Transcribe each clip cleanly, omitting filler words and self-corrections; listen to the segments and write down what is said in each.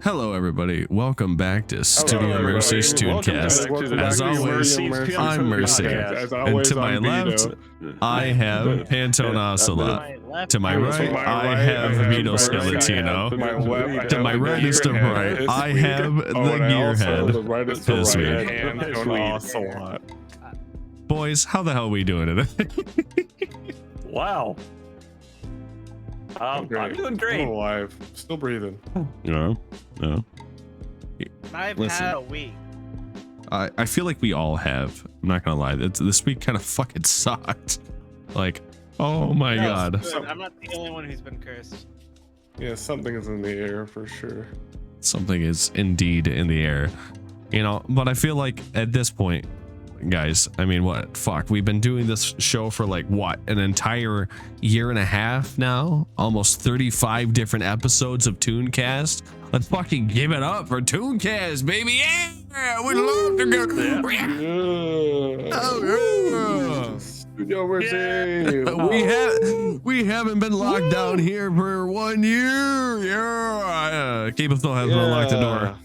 Hello, everybody. Welcome back to Studio Mercy's Tunecast. As always, I'm Mercy. And to my left, I have Pantone Ocelot. To my right, I have Vito Skeletino. To my right is the right, I have the Gearhead. Boys, how the hell are we doing today? Wow. I'm doing great. I'm alive, still breathing. No. I've Listen. had a week. I feel like we all have. I'm not gonna lie. This week kind of fucking sucked. Like, oh my god. I'm not the only one who's been cursed. Yeah, something is in the air for sure. Something is indeed in the air. You know, but I feel like at this point, guys, I mean, what? Fuck, we've been doing this show for like, what? An entire year and a half now? Almost 35 different episodes of Tunecast? Let's fucking give it up for Tunecast, baby! Yeah! We love to go! Oh, yeah! Studio Mercy! We haven't been locked down here for 1 year! Yeah! Keep us still hasn't unlocked the door.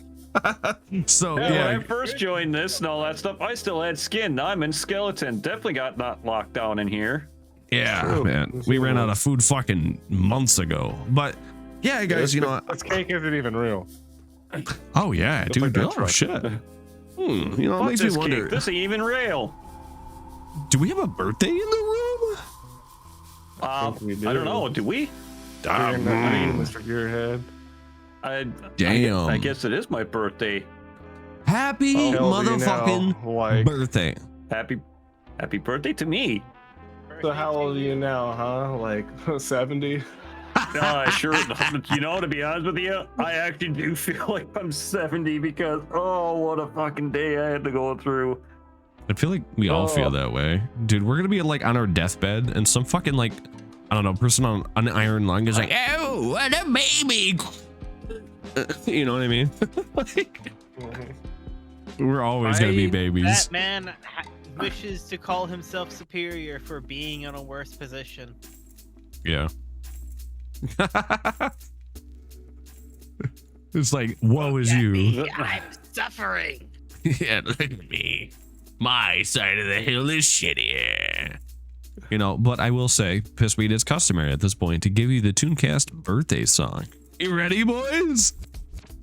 So yeah, when I first joined this and all that stuff, I still had skin. Now I'm in skeleton. Definitely got not locked down in here. Yeah, man. We ran out of food fucking months ago. But yeah, guys, you know, this cake isn't even real. Oh yeah, dude. Oh shit. You know, it makes me wonder. This ain't even real. Do we have a birthday in the room? I don't know. Do we? Mr. Gearhead. Damn. I guess it is my birthday. Happy motherfucking birthday. Happy birthday to me. So how old are you now, huh? Like 70? Sure. You know, to be honest with you, I actually do feel like I'm 70 because, oh, what a fucking day I had to go through. I feel like we all feel that way. Dude, we're gonna be like on our deathbed and some fucking like, I don't know, person on an iron lung is like, oh, what a baby. You know what I mean? Like, we're always gonna be babies. That man wishes to call himself superior for being in a worse position. Yeah. It's like, woe is you. I'm suffering. Yeah, look at me. My side of the hill is shittier. You know, but I will say, Pissweed, it's customary at this point to give you the Tunecast birthday song. You ready, boys?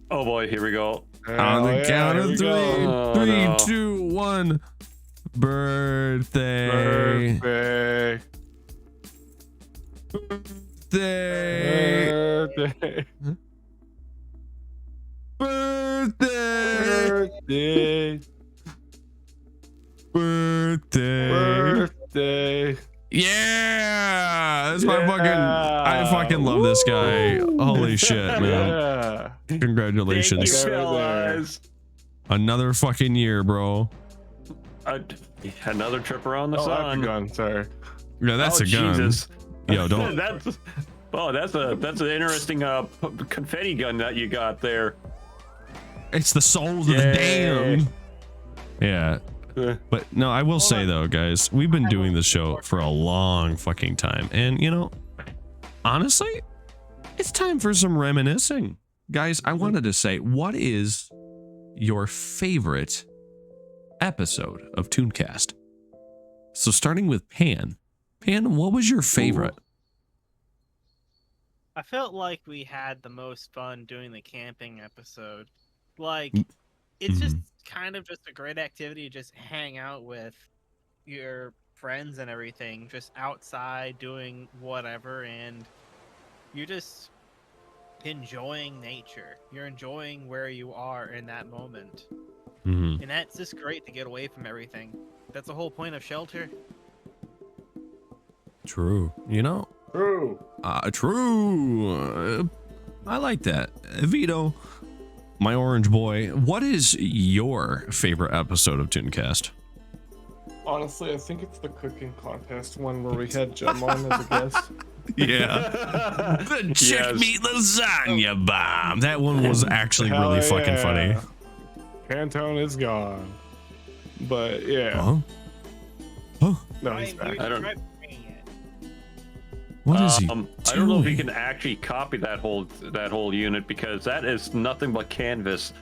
Oh boy, here we go. On the count of three, 2, 1. Birthday. Birthday. Birthday. Yeah, that's my fucking. I fucking love this guy. Holy shit, man! Congratulations. Thank you, fellas. Another fucking year, bro. Another trip around the sun. Gun, sorry. Yeah, that's a gun. Jesus. Yo, don't. that's an interesting confetti gun that you got there. It's the souls of the damned. Yeah. But no, I will say though, guys, we've been doing this show for a long fucking time. And you know, honestly, it's time for some reminiscing. Guys, I wanted to say, what is your favorite episode of Tunecast? So starting with Pan, what was your favorite? I felt like we had the most fun doing the camping episode. Like, it's just kind of just a great activity to just hang out with your friends and everything, just outside doing whatever, and you're just enjoying nature. You're enjoying where you are in that moment. And that's just great to get away from everything. That's the whole point of shelter. True. You know? True. True. I like that. Vito, my orange boy, what is your favorite episode of Tunecast? Honestly, I think it's the cooking contest one where we had Jem on as a guest. Yeah. The chick meat lasagna bomb. That one was actually really fucking funny. Pantone is gone. But yeah. Oh, No, he's back. I don't. What is he? I don't know if you doing? can actually copy that whole unit because that is nothing but canvas.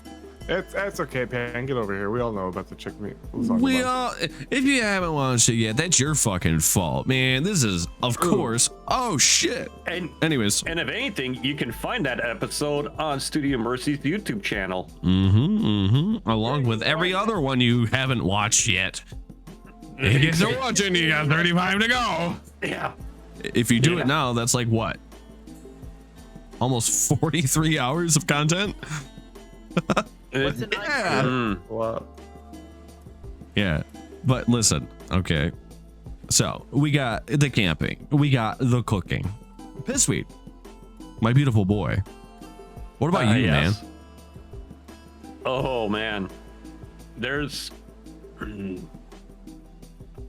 It's okay, Pan. Get over here. We all know about the chicken meat lasagna. We bun. all, if you haven't watched it yet, that's your fucking fault, man. This is, of course. Oh shit. And anyways, and if anything, you can find that episode on Studio Mercy's YouTube channel. Along with every other one you haven't watched yet. If you still watching, you got 35 to go. Yeah. If you do it now, that's like what? Almost 43 hours of content? What's it like? Yeah. Wow. Yeah. But listen, okay. So we got the camping, we got the cooking. Pissweed, my beautiful boy. What about you, man? Oh man.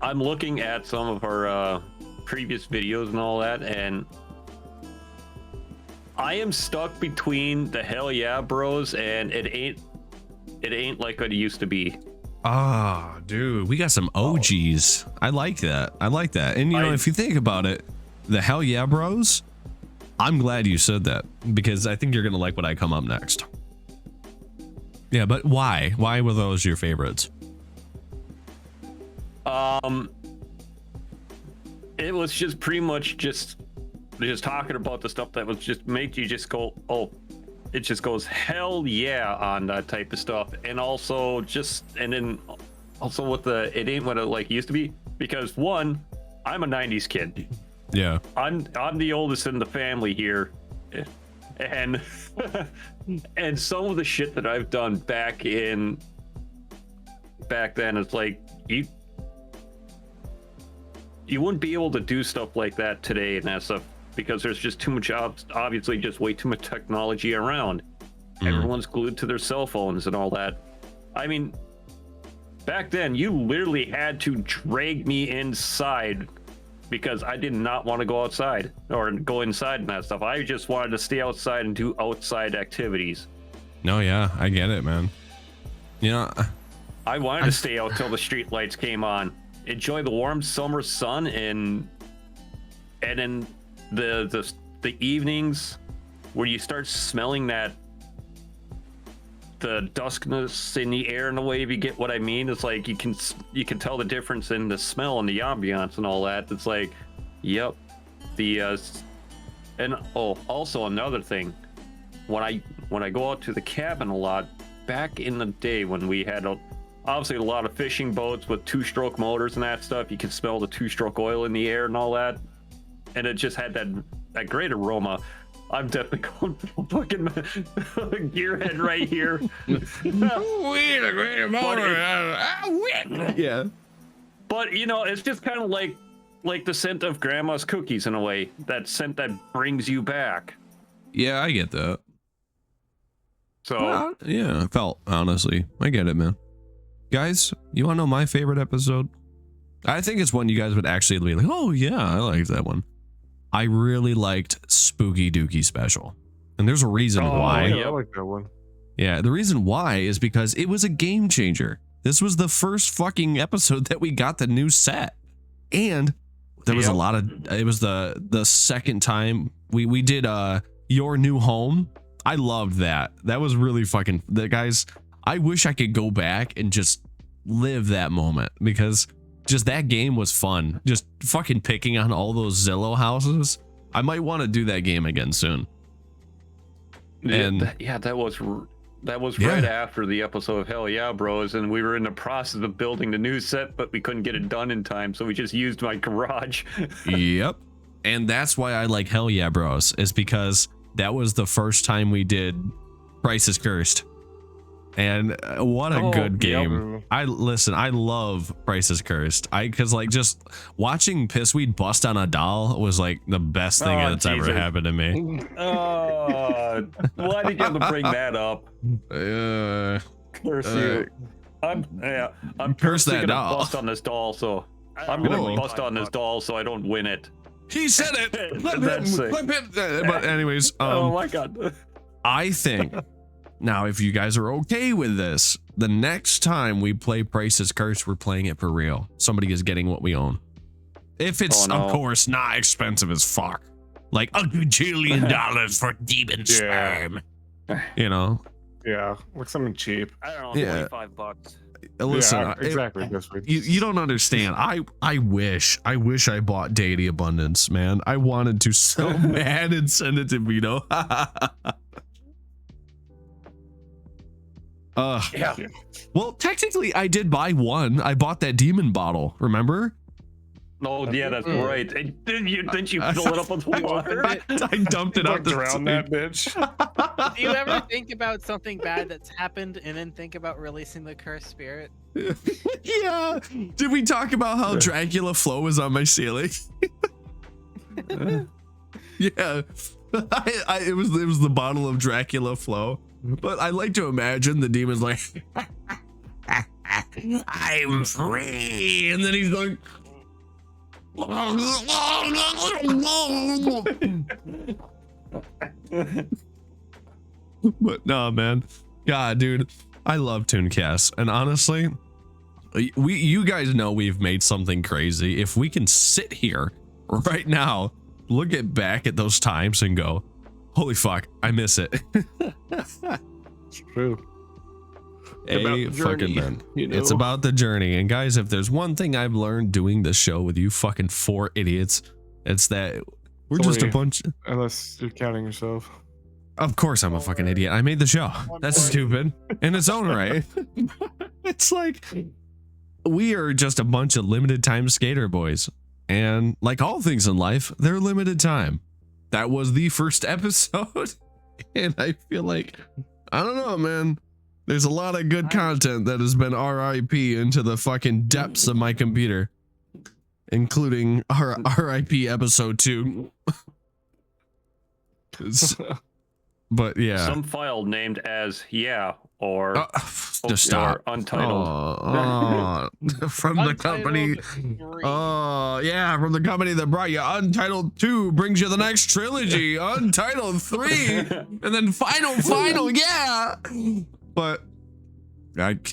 I'm looking at some of our previous videos and all that, and I am stuck between the Hell Yeah Bros and it ain't like it used to be. Ah, dude, we got some OGs. I like that. I like that. And you know, if you think about it, the Hell Yeah Bros, I'm glad you said that because I think you're gonna like what I come up next. Yeah, but why? Why were those your favorites? It was just pretty much just talking about the stuff that was just make you just go, oh, it just goes hell yeah on that type of stuff. And also then also with the it ain't what it like used to be, because one, I'm a 90s kid. Yeah. I'm the oldest in the family here. And and some of the shit that I've done back then, it's like you wouldn't be able to do stuff like that today and that stuff because there's just too much, obviously just way too much technology around. Everyone's glued to their cell phones and all that. I mean, back then you literally had to drag me inside because I did not want to go outside or go inside and that stuff. I just wanted to stay outside and do outside activities. No, yeah, I get it, man. You know, I wanted to stay out till the street lights came on, enjoy the warm summer sun, and in the evenings where you start smelling that the duskness in the air in a way, if you get what I mean. It's like you can tell the difference in the smell and the ambiance and all that. It's like, yep, and also another thing, when I go out to the cabin a lot, back in the day when we had obviously a lot of fishing boats with 2-stroke motors and that stuff, you can smell the 2-stroke oil in the air and all that, and it just had that great aroma. I'm definitely going for the fucking gearhead right here. yeah. But you know, it's just kind of like the scent of grandma's cookies in a way. That scent that brings you back. Yeah, I get that. So well, yeah, I felt, honestly, I get it, man. Guys, you want to know my favorite episode? I think it's one you guys would actually be like, oh yeah, I liked that one. I really liked Spooky Dookie Special. And there's a reason why. Yeah, I like that one. Yeah, the reason why is because it was a game changer. This was the first fucking episode that we got the new set. And there was a lot of, it was the second time we did Your New Home. I loved that. That was really fucking, guys, I wish I could go back and just live that moment because just that game was fun. Just fucking picking on all those Zillow houses. I might want to do that game again soon. And that was right after the episode of Hell Yeah Bros, and we were in the process of building the new set, but we couldn't get it done in time, so we just used my garage. Yep. And that's why I like Hell Yeah Bros, is because that was the first time we did Price is Cursed. And what a good game. I love Price is Cursed. Cause like just watching Pissweed bust on a doll was like the best thing that's ever happened to me. Why did you have to bring that up? Curse you. I'm curse that doll. Bust on this doll, so I'm gonna bust on this doll so I don't win it. He said it. Let him. But anyways, oh my god. I think now, if you guys are okay with this, the next time we play Price is Cursed, we're playing it for real. Somebody is getting what we own. If it's, of course, not expensive as fuck. like a gajillion dollars for demon sperm. You know? Yeah, like something cheap. I don't know, Yeah. $25. Listen, Yeah, exactly. This week. you don't understand. I wish I bought Deity Abundance, man. I wanted to so mad and send it to Vito. Yeah. Well, technically, I did buy one. I bought that demon bottle. Remember? Oh yeah, that's right. And didn't you fill it up with water? I dumped it out the drown that bitch. Do you ever think about something bad that's happened and then think about releasing the cursed spirit? Yeah. Did we talk about how Dracula Flow was on my ceiling? Yeah. It was the bottle of Dracula Flow. But I like to imagine the demon's like, I'm free, and then he's like, but no, man, God, dude, I love Tunecast, and honestly, you guys know we've made something crazy. If we can sit here right now, look back at those times and go, holy fuck, I miss it. It's true. Fucking man. You know? It's about the journey. And guys, if there's one thing I've learned doing this show with you fucking 4 idiots, it's that we're just a bunch. Unless you're counting yourself. Of course I'm a fucking idiot. I made the show. That's stupid in its own right. It's like we are just a bunch of limited time skater boys. And like all things in life, they're limited time. That was the first episode. And I feel like, I don't know, man. There's a lot of good content that has been RIP into the fucking depths of my computer, including our RIP episode 2. But yeah, Some file named as or just stop. Or untitled. From the company. From the company that brought you Untitled 2 brings you the next trilogy, Untitled 3, and then final, yeah. But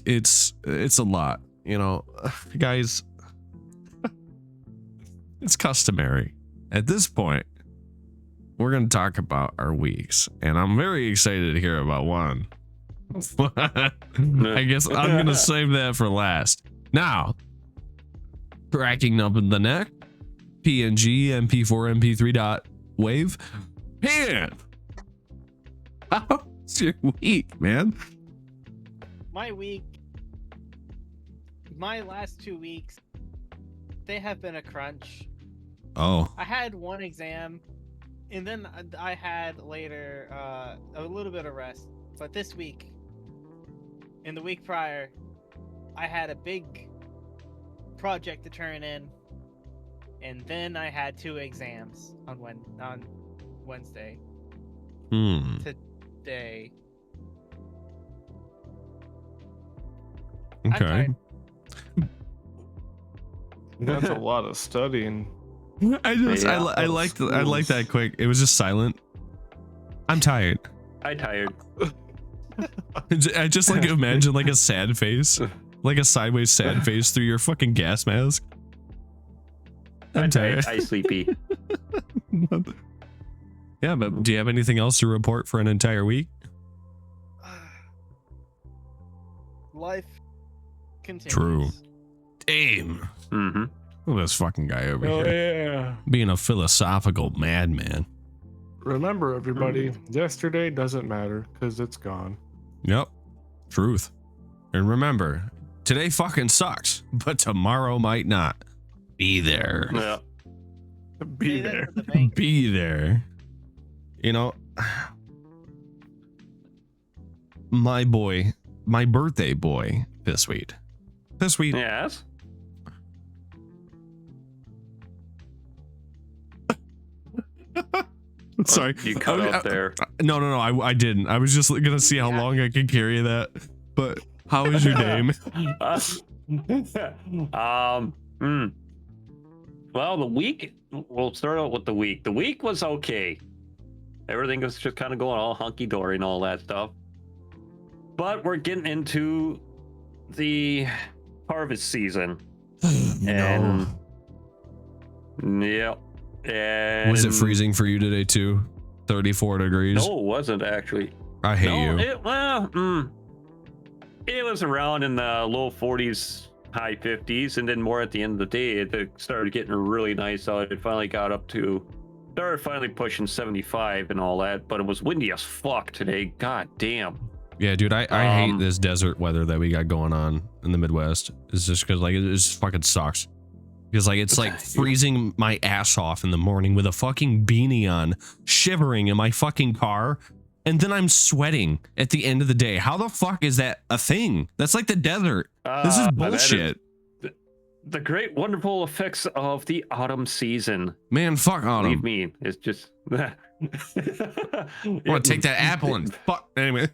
it's a lot, you know, guys. It's customary at this point. We're gonna talk about our weeks, and I'm very excited to hear about one. I guess I'm gonna save that for last. Now, cracking up in the neck, PNG, MP4, MP3 dot wave. Man, how's your week, man? My last 2 weeks, they have been a crunch. Oh, I had one exam, and then I had later a little bit of rest. But this week, and the week prior, I had a big project to turn in, and then I had 2 exams on Wednesday. Today. okay. That's a lot of studying. I like that quick. It was just silent. I'm tired. I'm tired. I just like imagine like a sad face, like a sideways sad face through your fucking gas mask. I'm tired. I sleepy. Yeah, but do you have anything else to report for an entire week? Life continues. True. Damn. Mm-hmm. Look at this fucking guy over Oh here. yeah. Being a philosophical madman. Remember, everybody, yesterday doesn't matter because it's gone. Yep. Truth. And remember, today fucking sucks, but tomorrow might not. Be there. Yeah. Be Say that there. to the bank. Be there. You know, my birthday boy this week. Yes. Sorry. You cut out there. No, I didn't. I was just gonna see how long I could carry that. But how is your name? Well, the week, we'll start out with the week. The week was okay. Everything was just kind of going all hunky-dory and all that stuff. But we're getting into the harvest season. And yeah, And Was it freezing for you today too? 34 degrees. No, it wasn't actually. I hate you. It was around in the low 40s, high 50s, and then more at the end of the day, it started getting really nice out. It finally started finally pushing 75 and all that, but it was windy as fuck today. God damn. Yeah, dude, I hate this desert weather that we got going on in the Midwest. It's just because like it just fucking sucks. Because like it's like freezing my ass off in the morning with a fucking beanie on, shivering in my fucking car, and then I'm sweating at the end of the day. How the fuck is that a thing? That's like the desert. This is bullshit. The great, wonderful effects of the autumn season. Man, fuck autumn. Believe me, it's just. I want to take that apple and fuck. Anyway.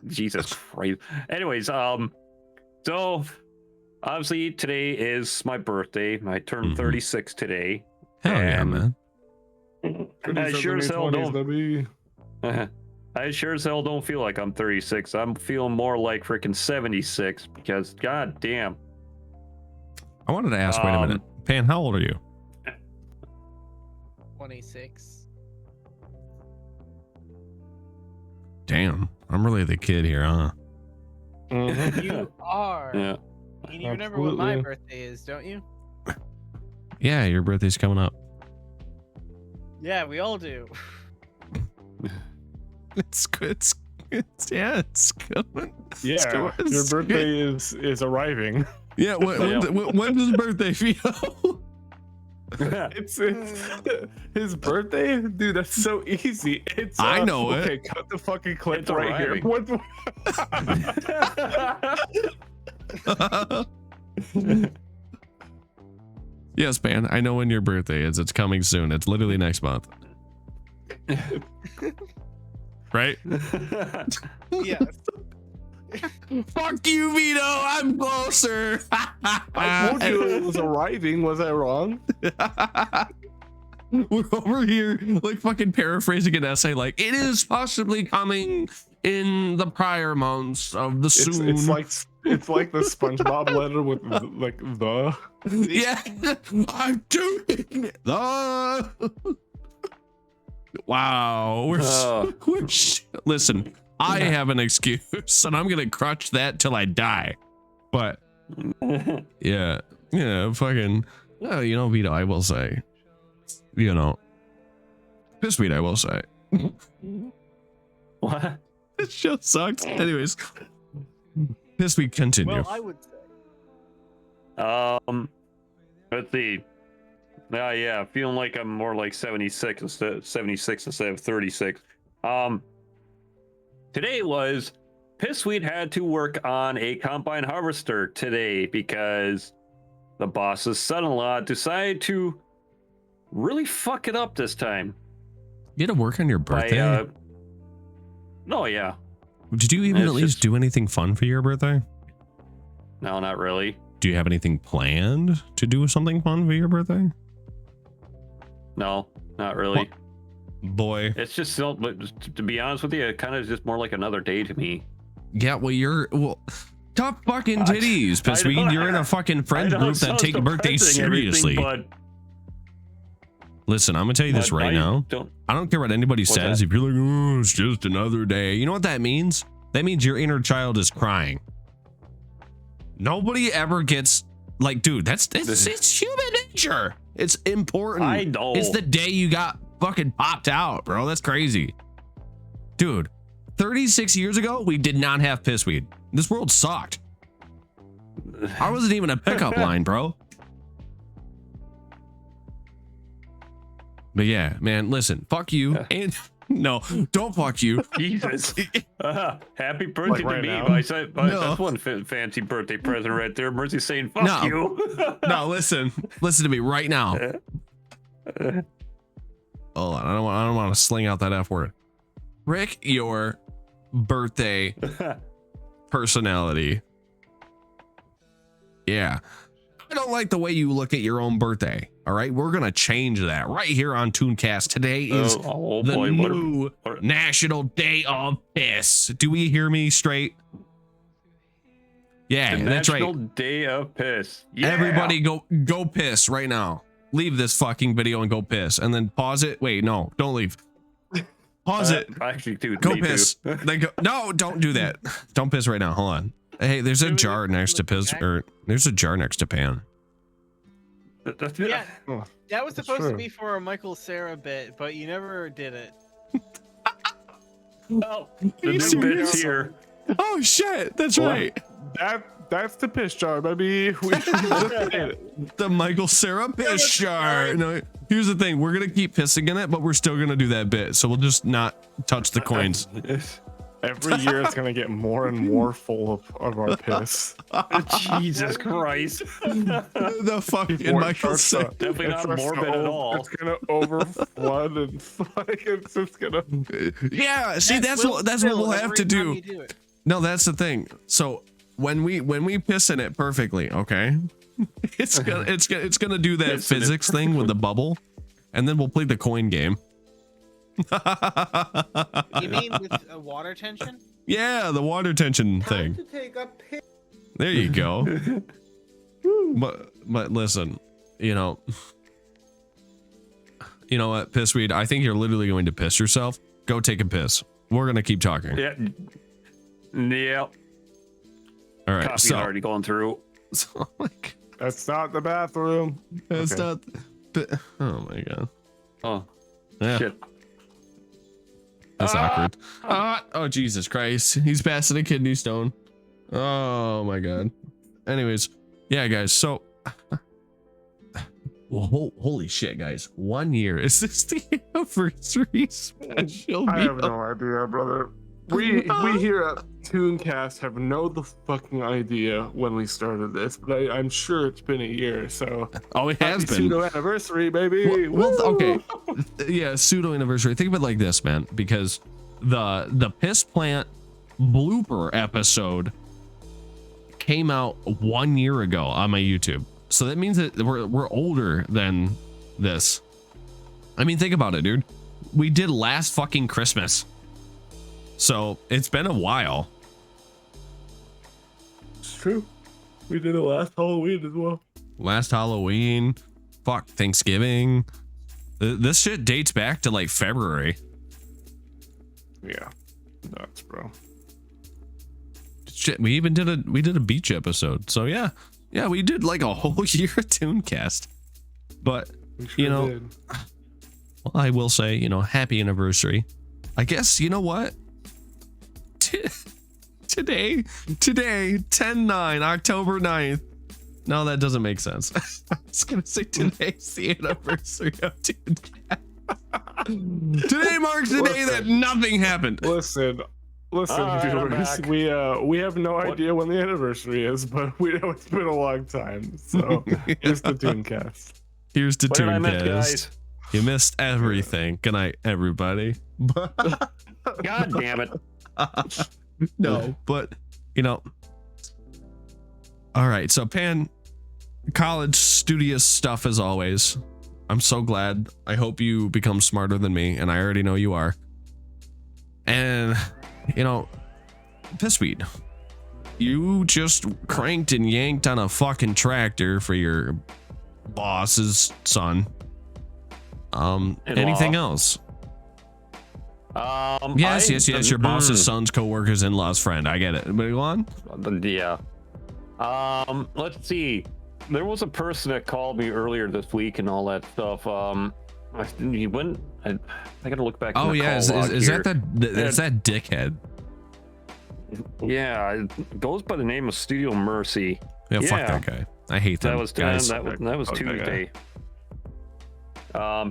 Jesus Christ. Anyways, so obviously today is my birthday. I turned 36 today. Hell yeah, man. I sure as hell don't. I sure as hell don't feel like I'm 36. I'm feeling more like freaking 76 because god damn. I wanted to ask, wait a minute. Pan, how old are you? 26. Damn, I'm really the kid here, huh? You are. Yeah. And you remember what my birthday is, don't you? Yeah, your birthday's coming up. Yeah, we all do. It's good. Yeah, it's coming. Yeah, your birthday is arriving. Yeah, when's his birthday, Theo? It's his birthday, dude. That's so easy. It's I know it. Okay, cut the fucking clip It's right arriving. here. Yes, man. I know when your birthday is. It's coming soon. It's literally next month. Right? Yes. Fuck you, Vito. I'm closer. I told you it was arriving. Was I wrong? We're over here like fucking paraphrasing an essay like it is possibly coming in the prior months of the soon. It's like the SpongeBob letter with like the. Yeah, I'm doing the. Wow, listen. I have an excuse, and I'm gonna crutch that till I die. But yeah, fucking. You know, Vito, I will say, piss weed, I will say. What? This show sucks. Anyways, piss weed, continue. Well, I would say. Let's see. Yeah, feeling like I'm more like 76 instead of 36. Today was Pissweed had to work on a combine harvester today because the boss's son-in-law decided to really fuck it up this time. You had to work on your birthday? No, yeah. Did you even at least do anything fun for your birthday? No, not really. Do you have anything planned to do something fun for your birthday? No, not really. What? Boy. It's just, to be honest with you, it kind of is just more like another day to me. Yeah, well, tough fucking titties, Pissweed. You're in a fucking friend group that take birthdays seriously. Listen, I'm gonna tell you this right now. I don't care what anybody says. If you're like, oh, it's just another day. You know what that means? That means your inner child is crying. Nobody ever gets like, dude, it's human nature. It's important. I know. It's the day you got fucking popped out, bro. That's crazy. Dude, 36 years ago, we did not have pissweed. This world sucked. I wasn't even a pickup line, bro. But yeah, man, listen, fuck you. And no, don't fuck you. Jesus. Happy birthday Like to me. now? That's one fancy birthday present right there. Mercy saying, fuck you. No, listen to me right now. Hold on, I don't want to sling out that F word. Rick, your birthday personality. Yeah. I don't like the way you look at your own birthday. All right, we're gonna change that right here on Tunecast. Today is new National Day of Piss. Do we hear me straight? Yeah, that's right. National Day of Piss. Yeah. Everybody go piss right now. leave this fucking video and go piss, and then pause it. Wait, no, don't leave. Pause it. Actually, dude, Go piss. Then go. No, don't do that. Don't piss right now. Hold on. Hey, there's a jar next to piss, or there's a jar next to Pan. Yeah, Oh, that was that's supposed to true. be for a Michael Cera bit, but you never did it. Oh, the you new serious? bit's here. Oh shit, that's Well, right. That's the piss jar, baby. The Michael Cera piss jar. No, here's the thing. We're gonna keep pissing in it, but we're still gonna do that bit. So we'll just not touch the coins. Every year it's gonna get more and more full of our piss. Jesus Christ. The fucking Before it Michael starts Cera. Definitely it not starts to morbid at all. It's gonna overflood and like it's just gonna. Yeah, see, that's what we'll have to do. It. No, that's the thing. So when we piss in it perfectly, okay, it's gonna do that Piss in it physics thing with the bubble, and then we'll play the coin game. You mean with a water tension? Yeah, the water tension thing. To take a piss. There you go. but listen, you know what, Pissweed, I think you're literally going to piss yourself. Go take a piss. We're gonna keep talking. Yeah. Yep. All right. Coffee's So, already going through. like, That's not the bathroom. it's Okay. not. Oh my god. Oh, Yeah. shit. That's Ah! awkward. Oh, Jesus Christ. He's passing a kidney stone. Oh my god. Anyways, yeah, guys. So, well, holy shit, guys. 1 year. Is this the anniversary special? I have no idea, brother. We here at Tunecast have no the fucking idea when we started this, but I'm sure it's been a year. So Oh, it has happy been. pseudo anniversary, baby. Well, Woo! okay. Yeah, pseudo anniversary. Think of it like this, man, because the piss plant blooper episode came out 1 year ago on my YouTube. So that means that we're older than this. I mean, think about it, dude. We did last fucking Christmas. So it's been a while. It's true. We did it last Halloween as well. Last Halloween, fuck, Thanksgiving. This shit dates back to like February. Yeah, nuts, bro. Shit, we even did a beach episode. So yeah, we did like a whole year of Tunecast. But We sure you know, did. well, I will say, happy anniversary. I guess, you know what? Today, 10/9, October 9th. No, that doesn't make sense. I was gonna say today's the anniversary of Tunecast. Today marks the day that nothing happened. Listen, Alright, I'm viewers. back. We have no idea when the anniversary is, but we know it's been a long time. So here's the Tunecast. Here's the What did I miss, Tunecast. guys? You missed everything. Good night, everybody. God damn it. No, but all right. So Pan, college studious stuff as always. I'm so glad. I hope you become smarter than me, and I already know you are. And Pissweed, you just cranked and yanked on a fucking tractor for your boss's son. Anything else? Yes. Your boss's son's co-worker's in-law's friend. I get it. But go on. Yeah. Let's see. There was a person that called me earlier this week and all that stuff. He went. I gotta look back. Oh in the yeah, call log is here. is that dickhead? Yeah, it goes by the name of Studio Mercy. Yeah, fuck Yeah. that guy. I hate them That was guys. that was Fuck that guy. Tuesday.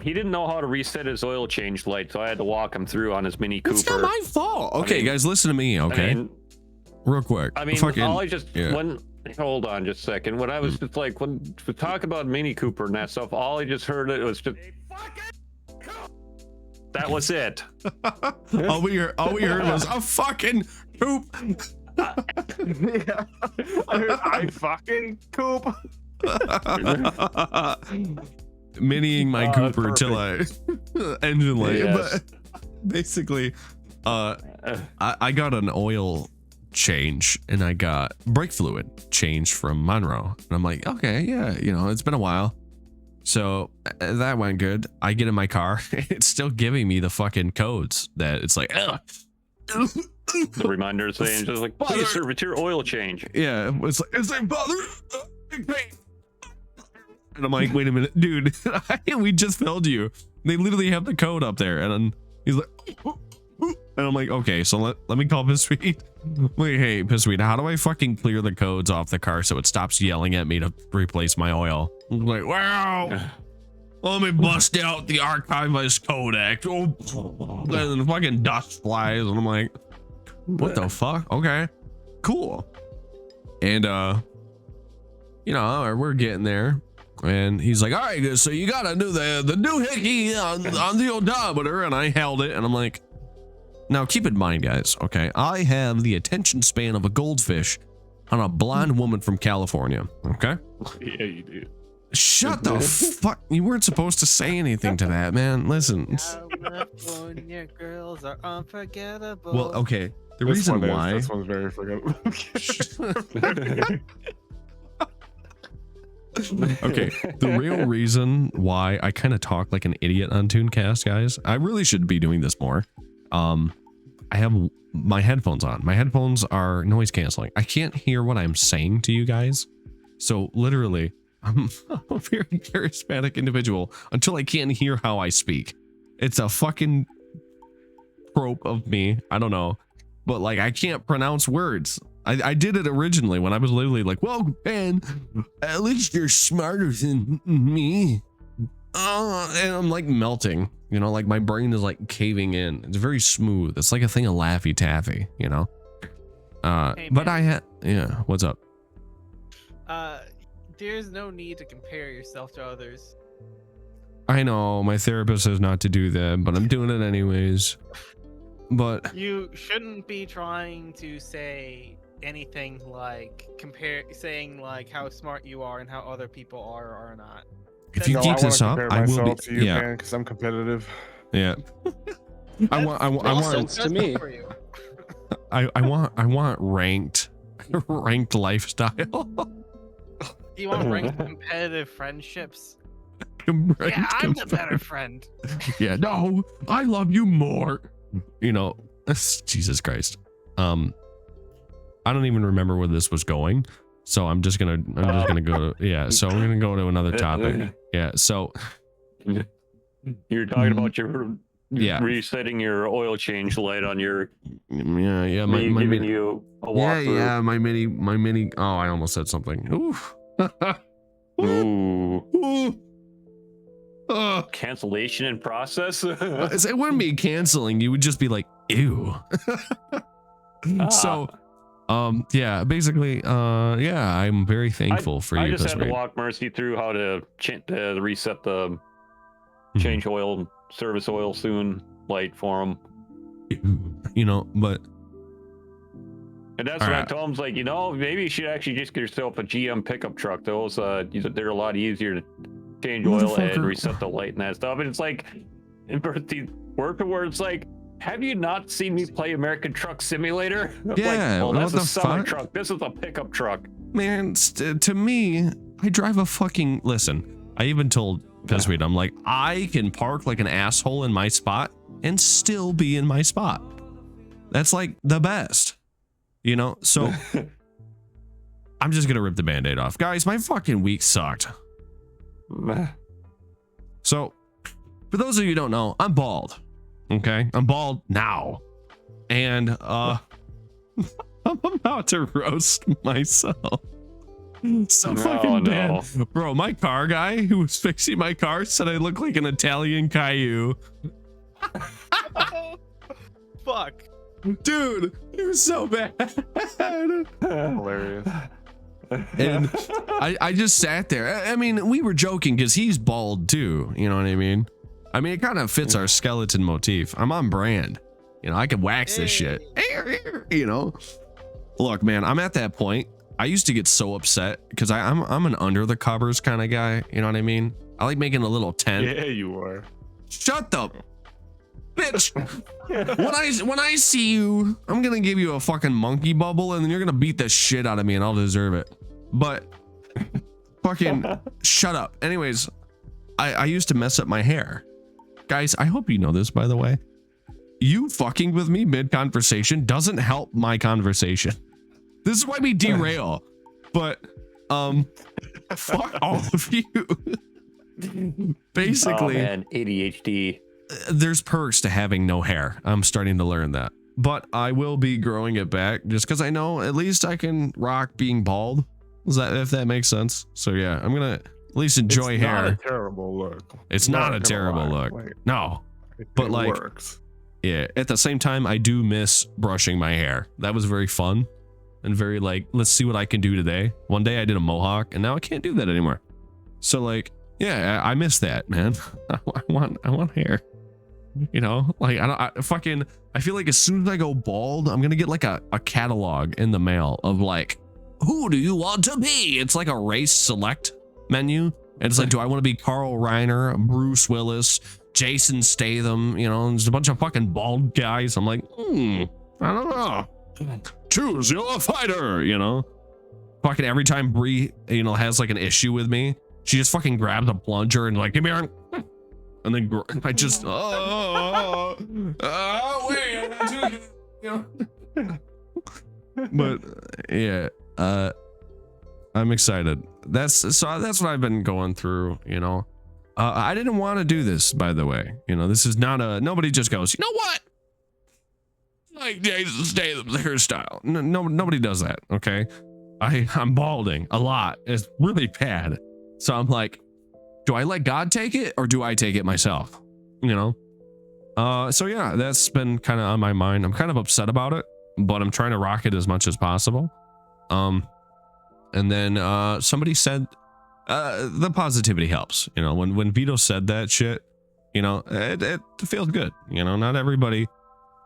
He didn't know how to reset his oil change light, so I had to walk him through on his Mini Cooper. It's not my fault. Okay, guys, listen to me. Okay, I mean, real quick. Fucking, all I just yeah. when hold on just a second. When I was just like when we talk about Mini Cooper and that stuff, all I just heard it was just that was it. all we heard was a fucking poop. Yeah. I fucking coop. Miniing my Cooper till I engine light. Yes. But basically, I got an oil change and I got brake fluid changed from Monroe. And I'm like, okay, yeah, it's been a while. So that went good. I get in my car. It's still giving me the fucking codes that it's like, The reminder saying just like, please service your oil change. yeah, it's like bother. And I'm like, wait a minute, dude, we just filled you. They literally have the code up there. And then he's like, and I'm like, okay, so let me call Pissweed. Wait, hey, Pissweed, how do I fucking clear the codes off the car so it stops yelling at me to replace my oil? I'm like, wow. Let me bust out the archivist codec. Oh, and the fucking dust flies, and I'm like, what the fuck? Okay, cool. And you know, we're getting there, and he's like, all right, good. So you gotta do the doohickey on the odometer, and I held it, and I'm like, now keep in mind, guys, okay, I have the attention span of a goldfish on a blonde woman from California. Okay. Yeah, you do. Shut the fuck! You weren't supposed to say anything to that, man. Listen. California girls are unforgettable. Well, okay. The reason why this one's very forgettable. Okay, the real reason why I kind of talk like an idiot on Tunecast, guys, I really should be doing this more. I have my headphones on. My headphones are noise canceling. I can't hear what I'm saying to you guys. So literally, I'm a very charismatic individual until I can't hear how I speak. It's a fucking trope of me. I don't know. But like, I can't pronounce words. I did it originally when I was literally like, well, Ben, at least you're smarter than me. And I'm like melting, you know, like my brain is like caving in. It's very smooth. It's like a thing of Laffy Taffy, you know? Hey, but man. I had, yeah, what's up? There's no need to compare yourself to others. I know my therapist says not to do that, but I'm doing it anyways. But You shouldn't be trying to say anything like saying like how smart you are and how other people are or are not. if you No, keep I this wanna up, compare I will myself be, to you, yeah, man, because I'm competitive. yeah. I want sense to me. For you. I want ranked lifestyle. You want to rank competitive friendships? Ranked Yeah, I'm the better friend. Yeah, no, I love you more. You know, Jesus Christ. I don't even remember where this was going, so I'm just gonna go to, yeah. So I'm gonna go to another topic. Yeah. So You're talking about your yeah, resetting your oil change light on your yeah. My giving mini, you a walkthrough. yeah. My mini. Oh, I almost said something. Oof. Ooh. Ooh. Cancellation in process. It wouldn't be canceling. You would just be like, ew. So, yeah, basically, yeah, I'm very thankful for I you. just had to Pissweed. walk Mercy through how to reset the change oil, service oil soon light for him. You know, but And that's what I told him. It's like, you know, maybe you should actually just get yourself a GM pickup truck. Those, they're a lot easier to change oil and reset the light and that stuff. And it's like, in Mercy word for word, it's like, have you not seen me play American Truck Simulator? Yeah, like, well, that's what a the semi fuck? truck. This is a pickup truck. man, to me, I drive a fucking, listen, I even told Pissweed, I'm like, I can park like an asshole in my spot and still be in my spot. That's like the best, you know? So I'm just gonna rip the band-aid off. Guys, my fucking week sucked. So for those of you who don't know, I'm bald. Okay, I'm bald now, and I'm about to roast myself. So fucking bad, bro. My car guy who was fixing my car said I look like an Italian Caillou. Fuck. Dude, it was so bad. Hilarious. And I just sat there. I mean, we were joking because he's bald too. You know what I mean? I mean, it kind of fits our skeleton motif. I'm on brand. You know, I can wax this shit. You know? Look, man, I'm at that point. I used to get so upset because I'm an under the covers kind of guy. You know what I mean? I like making a little tent. Yeah, you are. Shut the bitch. When I see you, I'm gonna give you a fucking monkey bubble and then you're gonna beat the shit out of me and I'll deserve it. But fucking shut up. Anyways, I used to mess up my hair. Guys, I hope you know this, by the way. You fucking with me mid-conversation doesn't help my conversation. This is why we derail. But, fuck all of you. Basically, oh, man, ADHD. There's perks to having no hair. I'm starting to learn that. But I will be growing it back just because I know at least I can rock being bald. If that makes sense. So yeah, I'm gonna at least enjoy hair. It's not a terrible look. It's not a terrible look. No. But like, works. Yeah, at the same time, I do miss brushing my hair. That was very fun and very like, let's see what I can do today. One day I did a mohawk and now I can't do that anymore. So like, yeah, I miss that, man. I want hair. You know, like I feel like as soon as I go bald, I'm gonna get like a catalog in the mail of like, who do you want to be? It's like a race select menu. And it's like, do I want to be Carl Reiner, Bruce Willis, Jason Statham? You know, there's a bunch of fucking bald guys. I'm like, I don't know. Choose your fighter, you know? Fucking every time Brie, you know, has like an issue with me, she just fucking grabs a plunger and like, give me her. And then I just, wait, I got to, you know. But yeah, I'm excited. That's what I've been going through, you know. I didn't want to do this, by the way. You know, this is not nobody just goes, you know what? Like Jason Statham's hairstyle. No, nobody does that, okay? I'm balding a lot. It's really bad. So I'm like, do I let God take it or do I take it myself? You know? So yeah, that's been kind of on my mind. I'm kind of upset about it, but I'm trying to rock it as much as possible. And then somebody said the positivity helps. You know, when Vito said that shit, you know, it feels good. You know, not everybody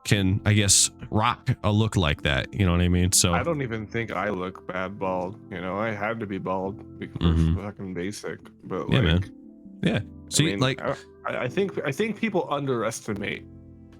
can, I guess, rock a look like that. You know what I mean? So I don't even think I look bad bald. You know, I had to be bald because we're fucking basic. But yeah, like, man. Yeah. See, I mean, like, I think people underestimate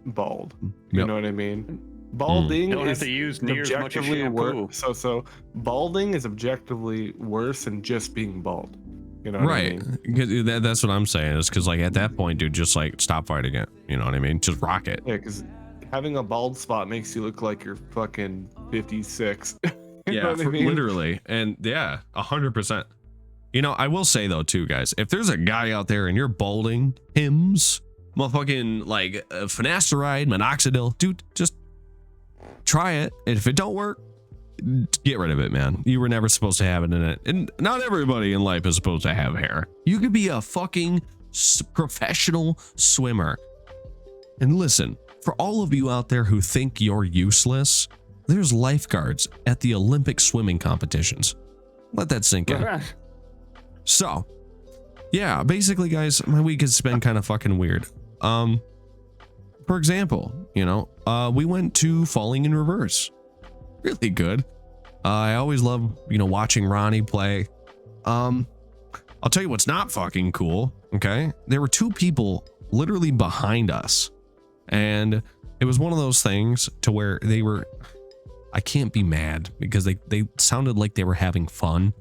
bald. You know what I mean? Balding Don't have is to use near as much as objectively shampoo. worse. So balding is objectively worse than just being bald. You know what I right. mean? Because that's what I'm saying is because like at that point, dude, just like stop fighting it. You know what I mean? Just rock it. Yeah, because having a bald spot makes you look like you're fucking 56. You know what I mean? Literally. And yeah, 100%. You know, I will say though too, guys, if there's a guy out there and you're balding hymns, motherfucking like finasteride, minoxidil, dude, just try it. And if it don't work, get rid of it, man. You were never supposed to have it in it. And not everybody in life is supposed to have hair. You could be a fucking professional swimmer. And listen, for all of you out there who think you're useless, there's lifeguards at the Olympic swimming competitions. Let that sink in. So, yeah, basically, guys, my week has been kind of fucking weird. For example, you know, we went to Falling in Reverse. Really good. I always love, you know, watching Ronnie play. I'll tell you what's not fucking cool, okay? There were two people literally behind us. And it was one of those things to where they were, I can't be mad because they sounded like they were having fun.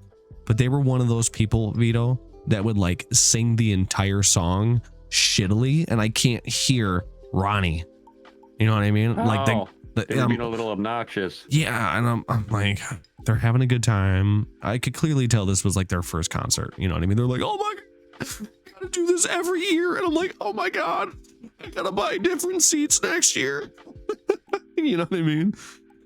But they were one of those people, Vito, that would like sing the entire song shittily, and I can't hear Ronnie. You know what I mean? Like they were being a little obnoxious. Yeah, and I'm like, they're having a good time. I could clearly tell this was like their first concert. You know what I mean? They're like, oh my God, I gotta do this every year, and I'm like, oh my God, I gotta buy different seats next year. You know what I mean?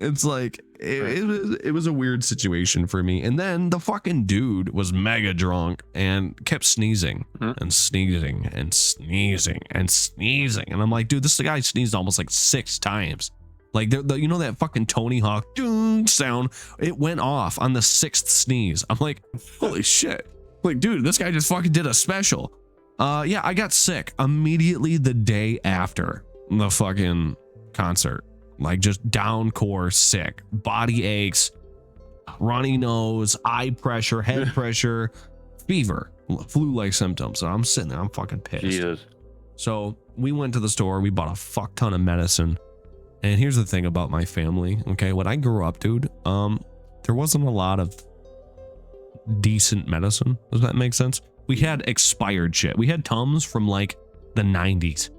It's like it was a weird situation for me. And then the fucking dude was mega drunk and kept sneezing and sneezing and sneezing and sneezing. And I'm like, dude, this guy sneezed almost like 6 times. Like you know that fucking Tony Hawk sound? It went off on the 6th sneeze. I'm like, holy shit. Like, dude, this guy just fucking did a special. Yeah, I got sick immediately the day after the fucking concert. Like just down core sick, body aches, runny nose, eye pressure, head pressure, fever, flu-like symptoms. So I'm sitting there, I'm fucking pissed. Jesus. So we went to the store, we bought a fuck ton of medicine. And here's the thing about my family, okay? When I grew up, dude, there wasn't a lot of decent medicine. Does that make sense? we had expired shit. We had Tums from like the 90s.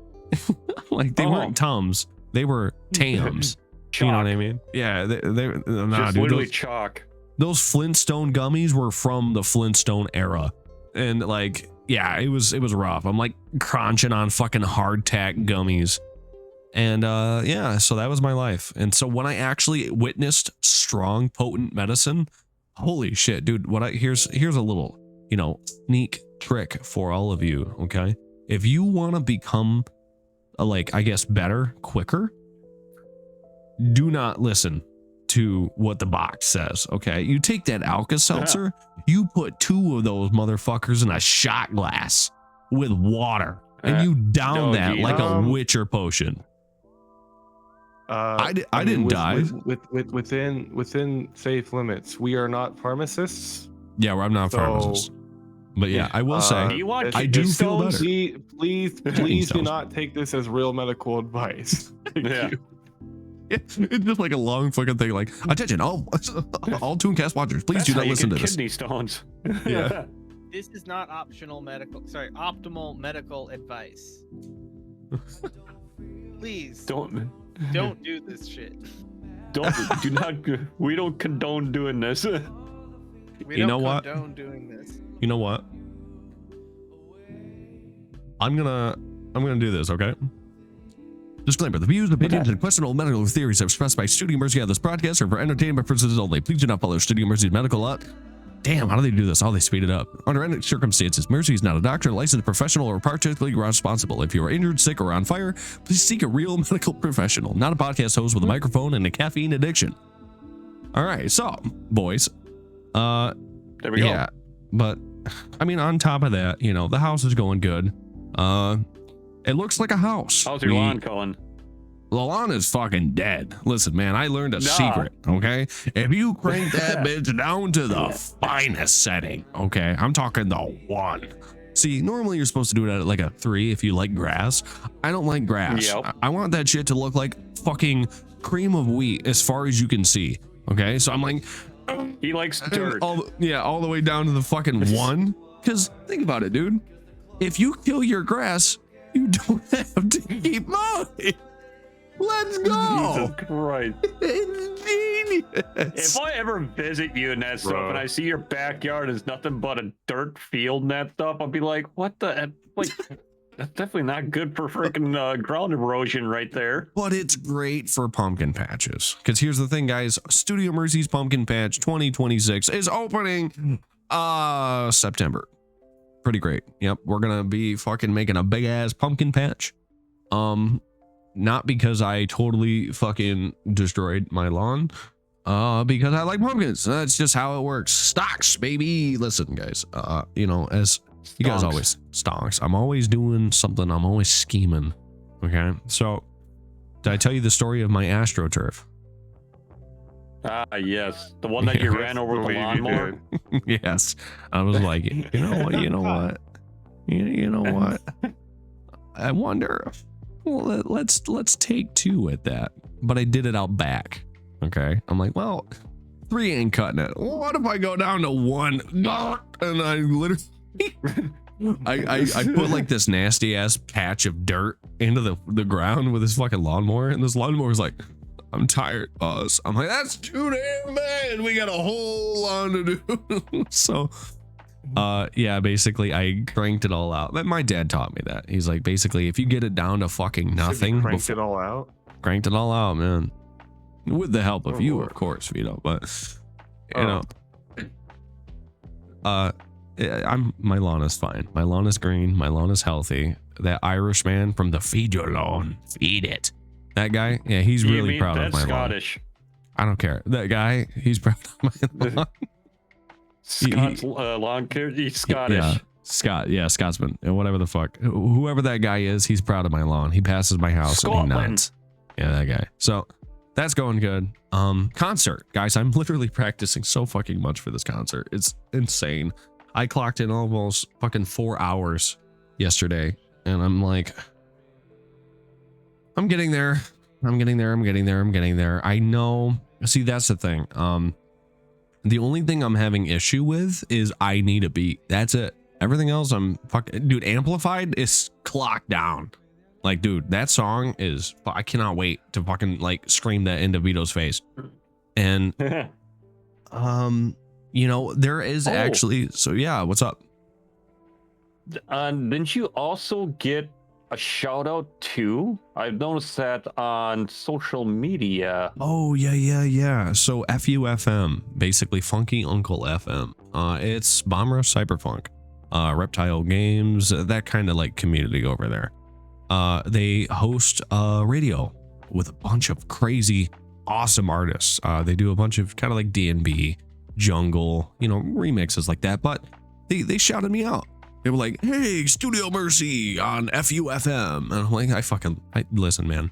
Like they weren't Tums, they were Tams. You know what I mean? Yeah, they nah, just dude, literally chalk. those Flintstone gummies were from the Flintstone era. And like, yeah, it was rough. I'm like crunching on fucking hardtack gummies. And yeah, so that was my life. And so when I actually witnessed strong, potent medicine, holy shit, dude, here's a little, sneak trick for all of you, okay? If you want to become like, I guess, better, quicker, do not listen to what the box says, okay? You take that Alka-Seltzer, you put 2 of those motherfuckers in a shot glass with water, and you down that like a Witcher potion. I didn't die. Within safe limits. We are not pharmacists. Yeah, well, I'm not a pharmacist. But yeah, I will say, I do feel better. Please do not take this as real medical advice. Thank you. It's just like a long fucking thing, like, attention, all Tunecast watchers, please do not listen to this. Kidney stones. Yeah. This is not optional optimal medical advice. Please don't do this shit. We don't condone doing this. We don't condone doing this. You know what? I'm gonna do this, okay? Disclaimer: the views, opinions, and questionable medical theories expressed by Studio Mercy on this broadcast are for entertainment purposes only. Please do not follow Studio Mercy's medical law. Damn, how do they do this? Oh, they speed it up. Under any circumstances, Mercy is not a doctor, licensed professional, or particularly responsible. If you are injured, sick, or on fire, please seek a real medical professional, not a podcast host with a microphone and a caffeine addiction. All right, so, boys. There we go. Yeah, but, I mean, on top of that, the house is going good. It looks like a house. How's your lawn going? The lawn is fucking dead. Listen, man, I learned a secret, okay? If you crank that bitch down to the finest setting, okay? I'm talking the 1. See, normally you're supposed to do it at like a 3 if you like grass. I don't like grass. Yep. I want that shit to look like fucking cream of wheat as far as you can see, okay? So I'm like... He likes dirt. All the way down to the fucking 1. Because think about it, dude. If you kill your grass, you don't have to keep mowing. Let's go. Jesus Christ. It's genius. If I ever visit you and that stuff and I see your backyard is nothing but a dirt field and that stuff, I'll be like, what the? Like, that's definitely not good for freaking ground erosion right there. But it's great for pumpkin patches. Because here's the thing, guys. Studio Mercy's Pumpkin Patch 2026 is opening September. Pretty great. Yep, we're gonna be fucking making a big ass pumpkin patch. Not because I totally fucking destroyed my lawn, because I like pumpkins. That's just how it works. Stocks, baby. Listen, guys, as you guys always stonks, I'm always doing something. I'm always scheming. Okay, so did I tell you the story of my AstroTurf? Yes, the one that you ran over with the lawnmower. Yes, I was like, you know what? I wonder. Well, let's take 2 at that. But I did it out back. Okay, I'm like, well, 3 ain't cutting it. What if I go down to 1? And I literally, I put like this nasty ass patch of dirt into the ground with this fucking lawnmower, and this lawnmower's like, I'm tired, boss. I'm like, that's too damn bad. We got a whole lawn to do. So, yeah, basically I cranked it all out. My dad taught me that. He's like, basically, if you get it down to fucking nothing, cranked it all out, man. With the help of you, of course, Vito. But my lawn is fine. My lawn is green. My lawn is healthy. That Irishman from the Feed Your Lawn, feed it. That guy, yeah, he's really proud of my Scottish. lawn. I don't care. That guy, he's proud of my lawn. Scott's lawn care. He's Scottish. Yeah, Scott. Yeah, Scotsman. Whatever the fuck. Whoever that guy is, he's proud of my lawn. He passes my house Scotland. And he nods. Yeah, that guy. So that's going good. Concert, guys. I'm literally practicing so fucking much for this concert. It's insane. I clocked in almost fucking 4 hours yesterday, and I'm like, I'm getting there. I know. See, that's the thing. The only thing I'm having issue with is I need a beat. That's it. Everything else, I'm fucking, dude. Amplified is clocked down. Like, dude, that song is. I cannot wait to fucking like scream that into Vito's face. And you know, there is actually. So yeah, what's up? Didn't you also get a shout out too? I've noticed that on social media. Oh yeah. So FUFM, basically Funky Uncle FM. It's Bomber Cyberfunk, Reptile Games, that kind of like community over there. They host a radio with a bunch of crazy, awesome artists. They do a bunch of kind of like D&B, jungle, you know, remixes like that. But they shouted me out. They were like, "Hey, Studio Mercy on FUFM," and I'm like, I listen, man.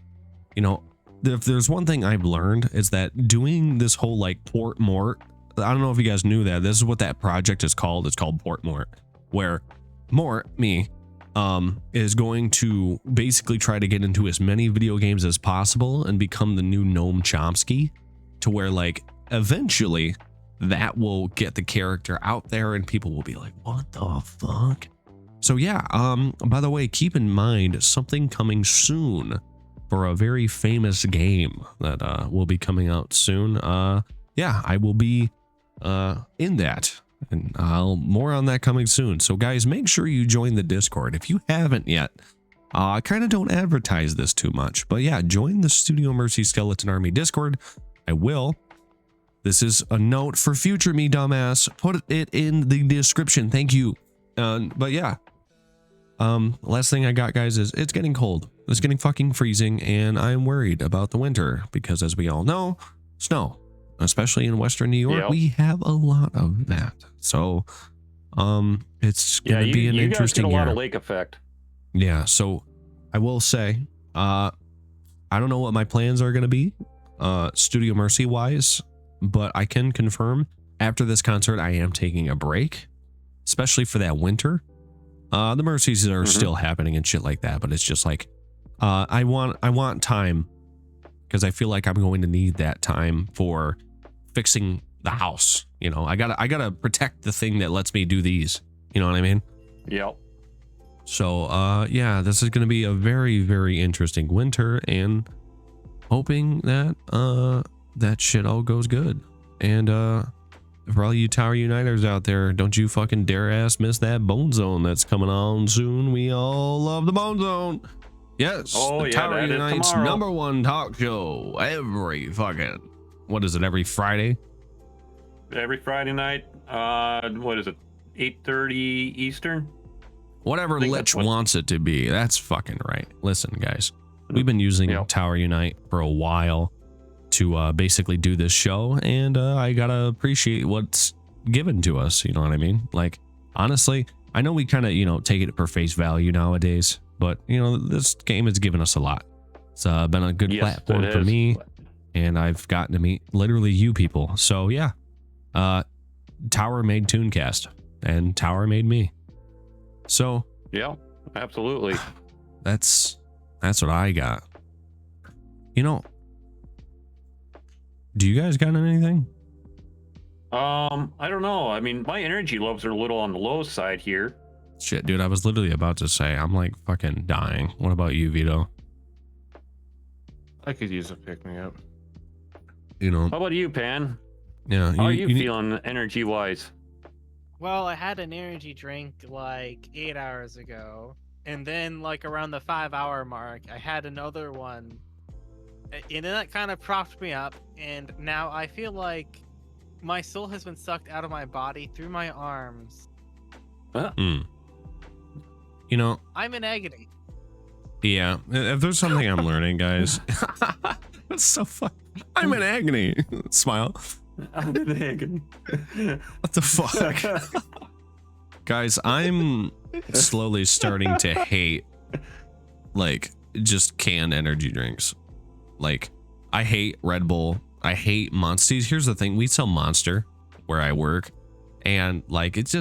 You know, if there's one thing I've learned is that doing this whole like Port Mort. I don't know if you guys knew that. This is what that project is called. It's called Port Mort, where Mort, me, is going to basically try to get into as many video games as possible and become the new Noam Chomsky, to where like eventually that will get the character out there and people will be like, what the fuck? So yeah, by the way, keep in mind something coming soon for a very famous game that will be coming out soon. Yeah, I will be in that, and more on that coming soon. So guys, make sure you join the Discord if you haven't yet. I kind of don't advertise this too much, but yeah, join the Studio Mercy Skeleton Army Discord. I will. This is a note for future me, dumbass. Put it in the description. Thank you. But yeah. Last thing I got, guys, is it's getting cold. It's getting fucking freezing, and I'm worried about the winter because, as we all know, snow, especially in Western New York, we have a lot of that. So, it's gonna be an interesting year. You guys get a lot of lake effect. Yeah. So, I will say, I don't know what my plans are gonna be, Studio Mercy wise. But I can confirm after this concert, I am taking a break, especially for that winter. The Mercies are still happening and shit like that, but it's just like, I want time, because I feel like I'm going to need that time for fixing the house. You know, I gotta protect the thing that lets me do these. You know what I mean? Yep. So, yeah, this is going to be a very, very interesting winter, and hoping that, that shit all goes good. And for all you Tower Uniters out there, don't you fucking dare ass miss that Bone Zone that's coming on soon. We all love the Bone Zone. Yes, the Tower Unites #1 talk show every fucking, what is it, every Friday? Every Friday night. What is it, 8:30 Eastern? Whatever Lich wants it to be. That's fucking right. Listen, guys, we've been using Tower Unite for a while to basically do this show, and I gotta appreciate what's given to us. You know what I mean? Like, honestly, I know we kind of, you know, take it for face value nowadays, but you know, this game has given us a lot. It's been a good platform for me, and I've gotten to meet literally you people. So yeah, Tower made Tunecast, and Tower made me. So yeah, absolutely. That's what I got. You know, do you guys got anything? I don't know. I mean, my energy levels are a little on the low side here. Shit, dude, I was literally about to say, I'm like fucking dying. What about you, Vito? I could use a pick-me-up. You know. How about you, Pan? Yeah. How are you feeling energy-wise? Well, I had an energy drink like 8 hours ago, and then like around the 5-hour mark, I had another one. And then that kind of propped me up, and now I feel like my soul has been sucked out of my body through my arms. You know, I'm in agony. Yeah, if there's something I'm learning, guys, that's so fun. I'm in agony. Smile. I'm in agony. What the fuck? Guys, I'm slowly starting to hate, like, just canned energy drinks. Like, I hate Red Bull. I hate Monsters. Here's the thing. We sell Monster where I work. And, like, it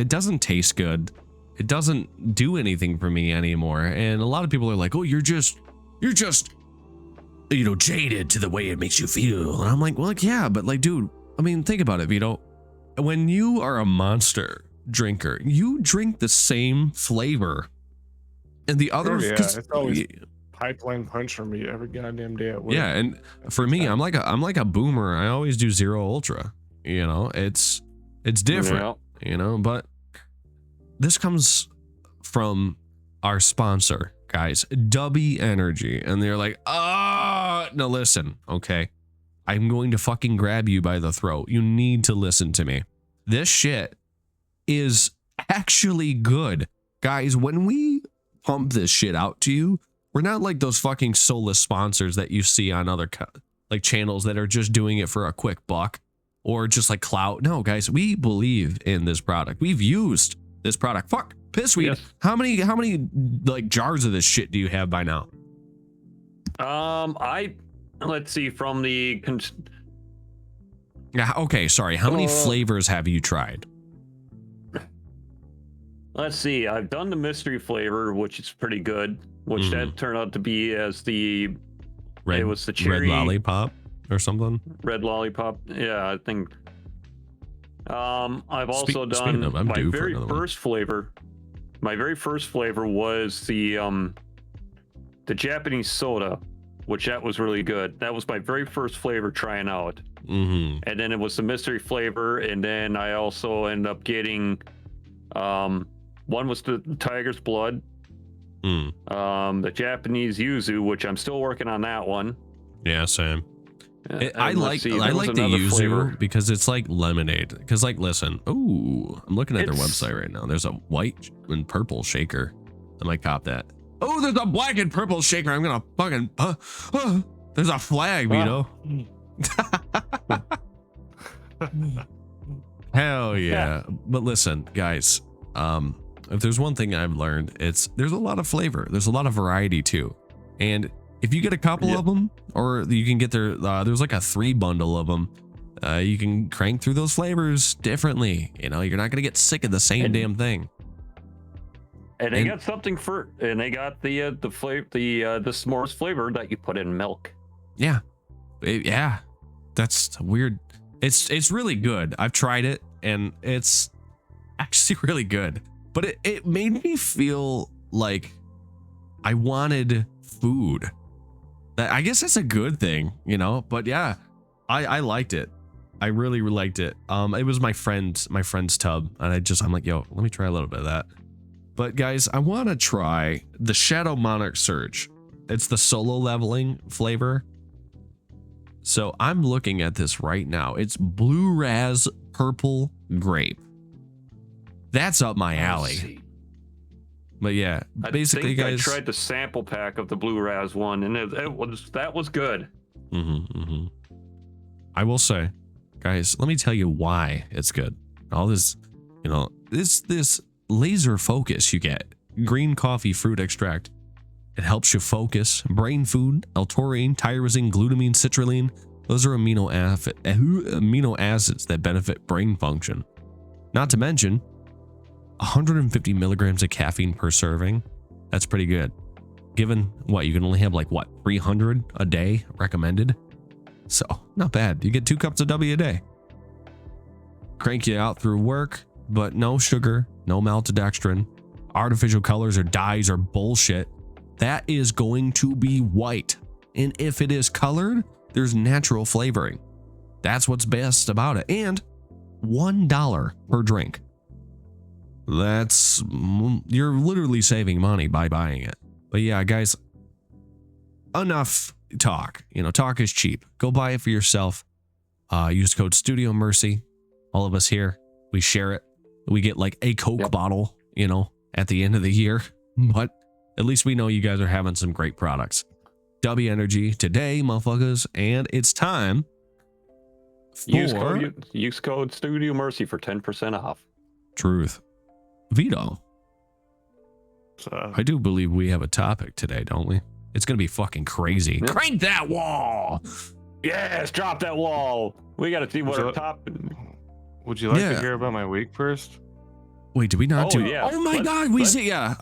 doesn't taste good. It doesn't do anything for me anymore. And a lot of people are like, oh, you're just, you know, jaded to the way it makes you feel. And I'm like, well, like, yeah, but like, dude, I mean, think about it, Vito. When you are a monster, drinker. You drink the same flavor. And the other, yeah, it's always pipeline punch for me every goddamn day at work. Yeah, and for me, I'm like a boomer. I always do Zero Ultra. You know, it's different. Yeah. You know, but this comes from our sponsor, guys, W Energy, and they're like, no, listen, okay, I'm going to fucking grab you by the throat. You need to listen to me. This shit is actually good, guys. When we pump this shit out to you, we're not like those fucking soulless sponsors that you see on other like channels that are just doing it for a quick buck or just like clout. No, guys, we believe in this product. We've used this product. Fuck, Pissweed. Yes. How many like jars of this shit do you have by now? Let's see, from the yeah, okay, sorry. How many flavors have you tried? Let's see. I've done the mystery flavor, which is pretty good. Which that turned out to be as the red. It was the cherry red lollipop or something. Red lollipop. Yeah, I think. I've also done my very first flavor. My very first flavor was the Japanese soda, which that was really good. That was my very first flavor trying out. And then it was the mystery flavor, and then I also ended up getting one was the tiger's blood, the Japanese yuzu, which I'm still working on that one. Yeah, same. I like the yuzu flavor because it's like lemonade. Because like, listen, oh, I'm looking at their website right now. There's a white and purple shaker. I might cop that. Oh, there's a black and purple shaker. I'm gonna fucking there's a flag, Vito. Hell yeah. But listen, guys, if there's one thing I've learned, it's there's a lot of flavor. There's a lot of variety too. And if you get a couple of them, or you can get there's like a 3 bundle of them, you can crank through those flavors differently. You know, you're not gonna get sick of the same damn thing. And they got something for, and they got the flavor, the s'mores flavor that you put in milk. Yeah, yeah, that's weird. It's really good. I've tried it, and it's actually really good. But it made me feel like I wanted food. I guess that's a good thing, you know. But yeah, I liked it. I really liked it. It was my friend's tub, and I'm like, yo, let me try a little bit of that. But guys, I want to try the Shadow Monarch Surge. It's the solo leveling flavor. So I'm looking at this right now. It's blue raz purple grape. That's up my alley. But yeah, basically, guys, I tried the sample pack of the blue raz one, and that was good. I will say, guys, let me tell you why it's good. All this, you know, this laser focus you get. Green coffee fruit extract. It helps you focus. Brain food, L-taurine, tyrosine, glutamine, citrulline. Those are amino acids that benefit brain function. Not to mention, 150 milligrams of caffeine per serving. That's pretty good. Given what, you can only have like what, 300 a day recommended? So, not bad. You get 2 cups of W a day. Crank you out through work, but no sugar, no maltodextrin. Artificial colors or dyes are bullshit. That is going to be white. And if it is colored, there's natural flavoring. That's what's best about it. And $1 per drink. You're literally saving money by buying it. But yeah, guys, enough talk. You know, talk is cheap. Go buy it for yourself. Use code Studio Mercy. All of us here, we share it. We get like a Coke bottle, you know, at the end of the year. But at least we know you guys are having some great products. W Energy today, motherfuckers, and it's time for use code Studio Mercy for 10% off. Truth. Vito, I do believe we have a topic today, don't we? It's gonna be fucking crazy. Yep. Crank that wall. Yes, drop that wall. We gotta see what our top. Would you like to hear about my week first? Wait, did we not do? Yeah. Oh my God,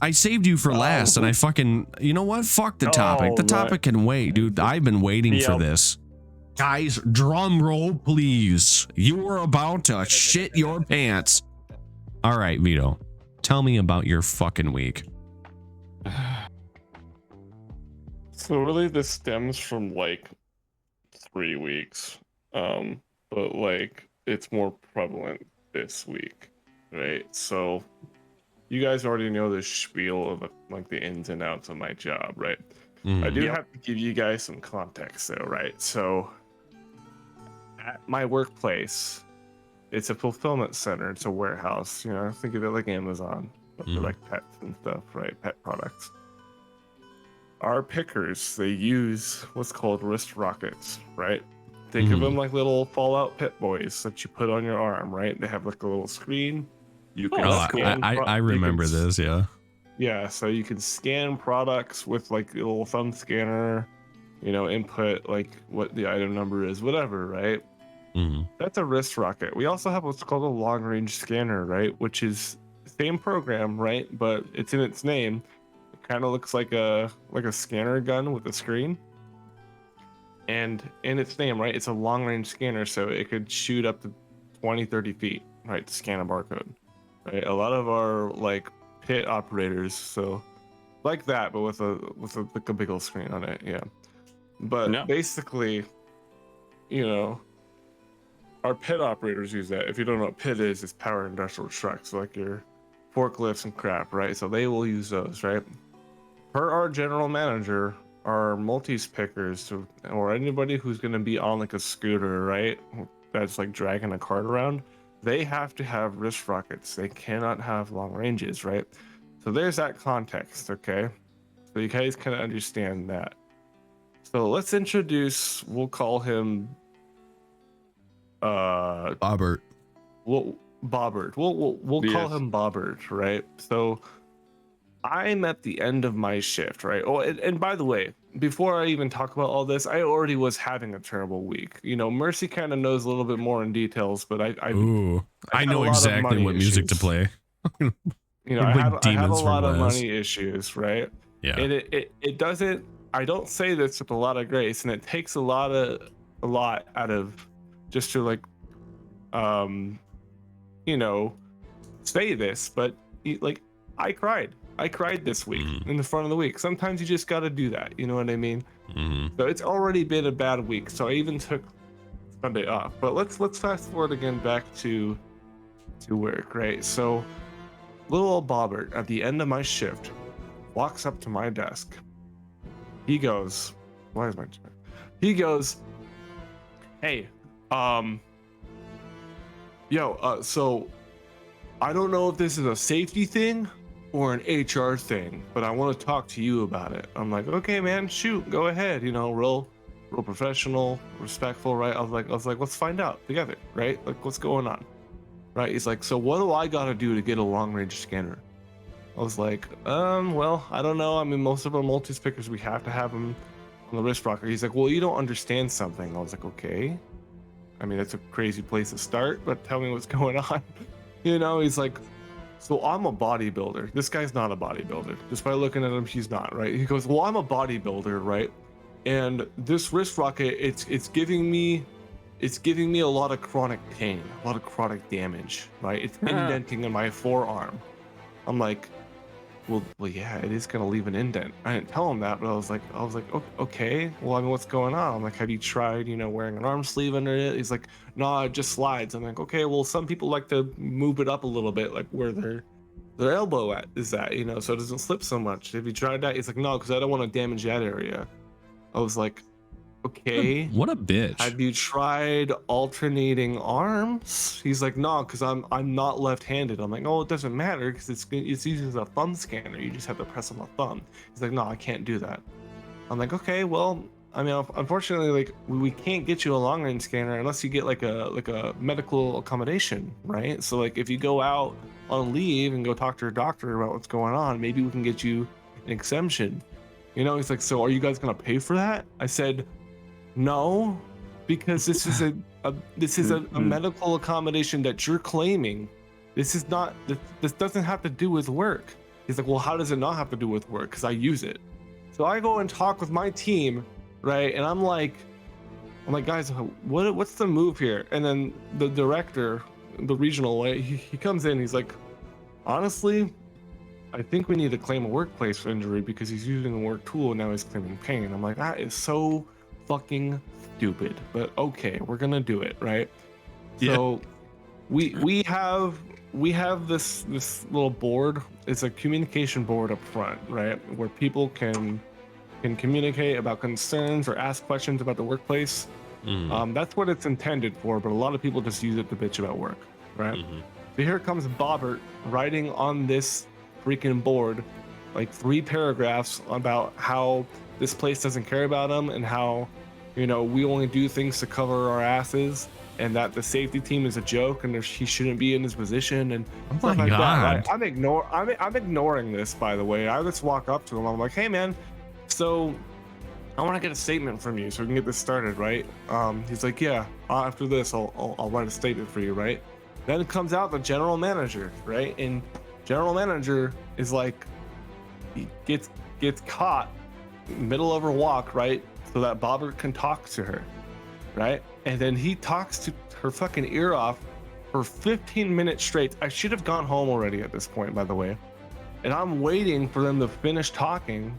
I saved you for last, and I fucking, you know what? Fuck the topic. The topic can wait, dude. I've been waiting for this. Guys, drum roll, please. You are about to shit your pants. All right, Vito, tell me about your fucking week. So really this stems from like 3 weeks. But like it's more prevalent this week, right? So you guys already know the spiel of like the ins and outs of my job, right? I do Yep. have to give you guys some context though, right? So at my workplace, it's a fulfillment center, it's a warehouse, you know, think of it like Amazon, but for like pets and stuff, right? Pet products. Our pickers, they use what's called wrist rockets, right? Think of them like little Fallout Pit Boys that you put on your arm, right? They have like a little screen. You can that's cool. I remember this, yeah. Yeah, so you can scan products with like a little thumb scanner, you know, input like what the item number is, whatever, right? That's a wrist rocket. We also have what's called a long range scanner, right? Which is the same program, right? But it's in its name. It kind of looks like a scanner gun with a screen. And in its name, right, it's a long range scanner, so it could shoot up to 20, 30 feet, right, to scan a barcode. Right? A lot of our like pit operators, so like that, but with like a big old screen on it, yeah. But basically, you know, our pit operators use that. If you don't know what pit is, it's power industrial trucks, so like your forklifts and crap, right? So they will use those, right? Per our general manager, our multis pickers, or anybody who's going to be on like a scooter, right, that's like dragging a cart around, they have to have wrist rockets. They cannot have long ranges, right? So there's that context, okay? So you guys kind of understand that. So let's introduce, we'll call him Bobbert. Bobbert. We'll call him Bobbert, right? So I'm at the end of my shift, right? Oh, and by the way, before I even talk about all this, I already was having a terrible week. You know, Mercy kind of knows a little bit more in details, but I know exactly what music to play. You know, I have a lot of money issues, right? Yeah. And it doesn't. I don't say this with a lot of grace, and it takes a lot out of just to like, you know, say this, but like I cried this week in the front of the week. Sometimes you just got to do that. You know what I mean? So it's already been a bad week. So I even took Sunday off. But let's fast forward again back to work, right? So little old Bobbert at the end of my shift walks up to my desk. He goes, "Why is my chair?" He goes, "Hey, so I don't know if this is a safety thing or an HR thing, but I want to talk to you about it." I'm like, "Okay, man, shoot, go ahead." You know, real professional, respectful, right? I was like, let's find out together, right? Like, what's going on, right? He's like, "So what do I got to do to get a long range scanner?" I was like, well, I don't know. I mean, most of our multi pickers, we have to have them on the wrist rocker. He's like, "Well, you don't understand something." I was like, "Okay. I mean, that's a crazy place to start, but tell me what's going on." You know, he's like, "So I'm a bodybuilder." This guy's not a bodybuilder. Just by looking at him, he's not, right? He goes, "Well, I'm a bodybuilder, right? And this wrist rocket, it's giving me a lot of chronic pain, a lot of chronic damage, right? It's indenting in my forearm." I'm like, well, yeah, it is gonna leave an indent. I didn't tell him that, but I was like, okay. Well, I mean, what's going on? I'm like, have you tried, you know, wearing an arm sleeve under it? He's like, no, it just slides. I'm like, okay, well, some people like to move it up a little bit, like where their elbow is at, you know, so it doesn't slip so much. Have you tried that? He's like, no, because I don't want to damage that area. I was like, okay. What a bitch. Have you tried alternating arms? He's like, no, because I'm not left-handed. I'm like, oh, it doesn't matter because it's used as a thumb scanner. You just have to press on the thumb. He's like, no, I can't do that. I'm like, okay, well, I mean, unfortunately, like we can't get you a long range scanner unless you get like a medical accommodation, right? So like if you go out on leave and go talk to your doctor about what's going on, maybe we can get you an exemption. You know, he's like, so are you guys gonna pay for that? I said, no, because this is a medical accommodation that you're claiming. This doesn't have to do with work. He's like, well, how does it not have to do with work? Because I use it. So I go and talk with my team, right? And I'm like, guys, what's the move here? And then the director, the regional, he comes in. He's like, honestly, I think we need to claim a workplace injury because he's using a work tool and now he's claiming pain. I'm like, that is so fucking stupid. But okay, we're gonna do it, right? Yeah. So we have this little board. It's a communication board up front, right, where people can communicate about concerns or ask questions about the workplace. That's what it's intended for, but a lot of people just use it to bitch about work, right? So here comes Bobbert writing on this freaking board like 3 paragraphs about how this place doesn't care about him and how, you know, we only do things to cover our asses and that the safety team is a joke and he shouldn't be in his position and stuff like that. Right? I'm ignoring this, by the way. I just walk up to him. I'm like, hey man, so I want to get a statement from you so we can get this started, right? He's like, yeah, after this I'll write a statement for you, right? Then comes out the general manager, right? And general manager is like, he gets caught middle of her walk, right? So that Bobbert can talk to her, right? And then he talks to her fucking ear off for 15 minutes straight. I should have gone home already at this point, by the way. And I'm waiting for them to finish talking,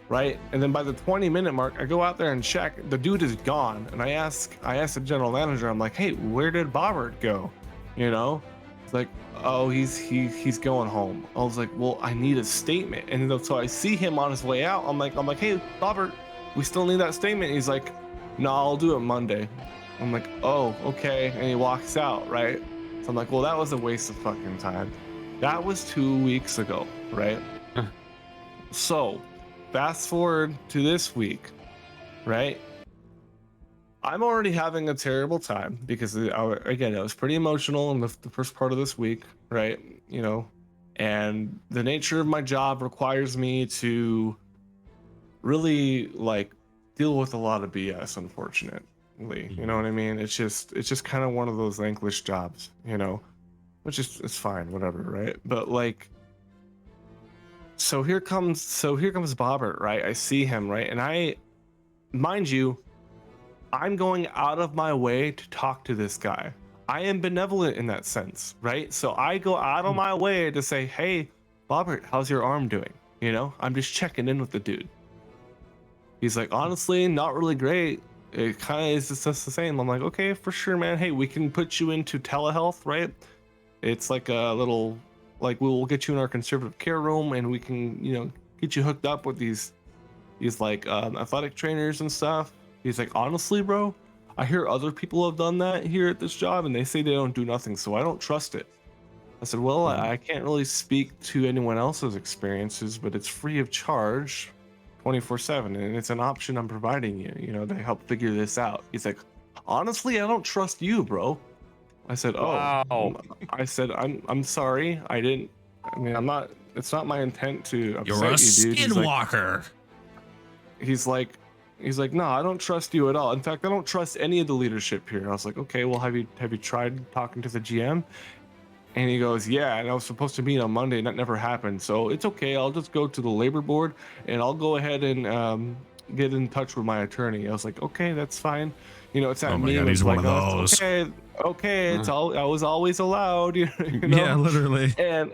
right? And then by the 20-minute mark, I go out there and check. The dude is gone. And I ask the general manager, I'm like, hey, where did Bobbert go? You know? It's like, oh, he's going home. I was like, well, I need a statement. And so I see him on his way out. I'm like, hey, Bobbert, we still need that statement. He's like, no, I'll do it Monday. I'm like, oh, okay. And he walks out, right? So I'm like, well, that was a waste of fucking time. That was 2 weeks ago, right? So fast forward to this week, right? I'm already having a terrible time because again, it was pretty emotional in the first part of this week, right? You know, and the nature of my job requires me to really like deal with a lot of BS, unfortunately. You know what I mean? It's just kind of one of those thankless jobs, you know, which is, it's fine, whatever, right? But like, so here comes Bobbert, right? I see him, right? And mind you, I'm going out of my way to talk to this guy. I am benevolent in that sense, right? So I go out of my way to say, hey, Bobbert, how's your arm doing? You know, I'm just checking in with the dude. He's like, honestly, not really great. It kind of is just the same. I'm like, okay, for sure, man. Hey, we can put you into telehealth, right? It's like a little, like we'll get you in our conservative care room and we can, you know, get you hooked up with these like athletic trainers and stuff. He's like, honestly, bro, I hear other people have done that here at this job and they say they don't do nothing, so I don't trust it. I said, well, I can't really speak to anyone else's experiences, but it's free of charge 24/7 and it's an option I'm providing you, you know, to help figure this out. He's like, honestly, I don't trust you, bro. I said, oh, wow. I said, I'm sorry. I mean, it's not my intent to upset You're a you, dude. skinwalker. He's like, no, I don't trust you at all. In fact, I don't trust any of the leadership here. I was like, okay, well, have you tried talking to the GM? And he goes, yeah, and I was supposed to meet on Monday and that never happened. So it's okay. I'll just go to the labor board and I'll go ahead and get in touch with my attorney. I was like, okay, that's fine. You know, it's that meme. He's like, one of those. Okay, it's all, I was always allowed. You know? Yeah, literally. And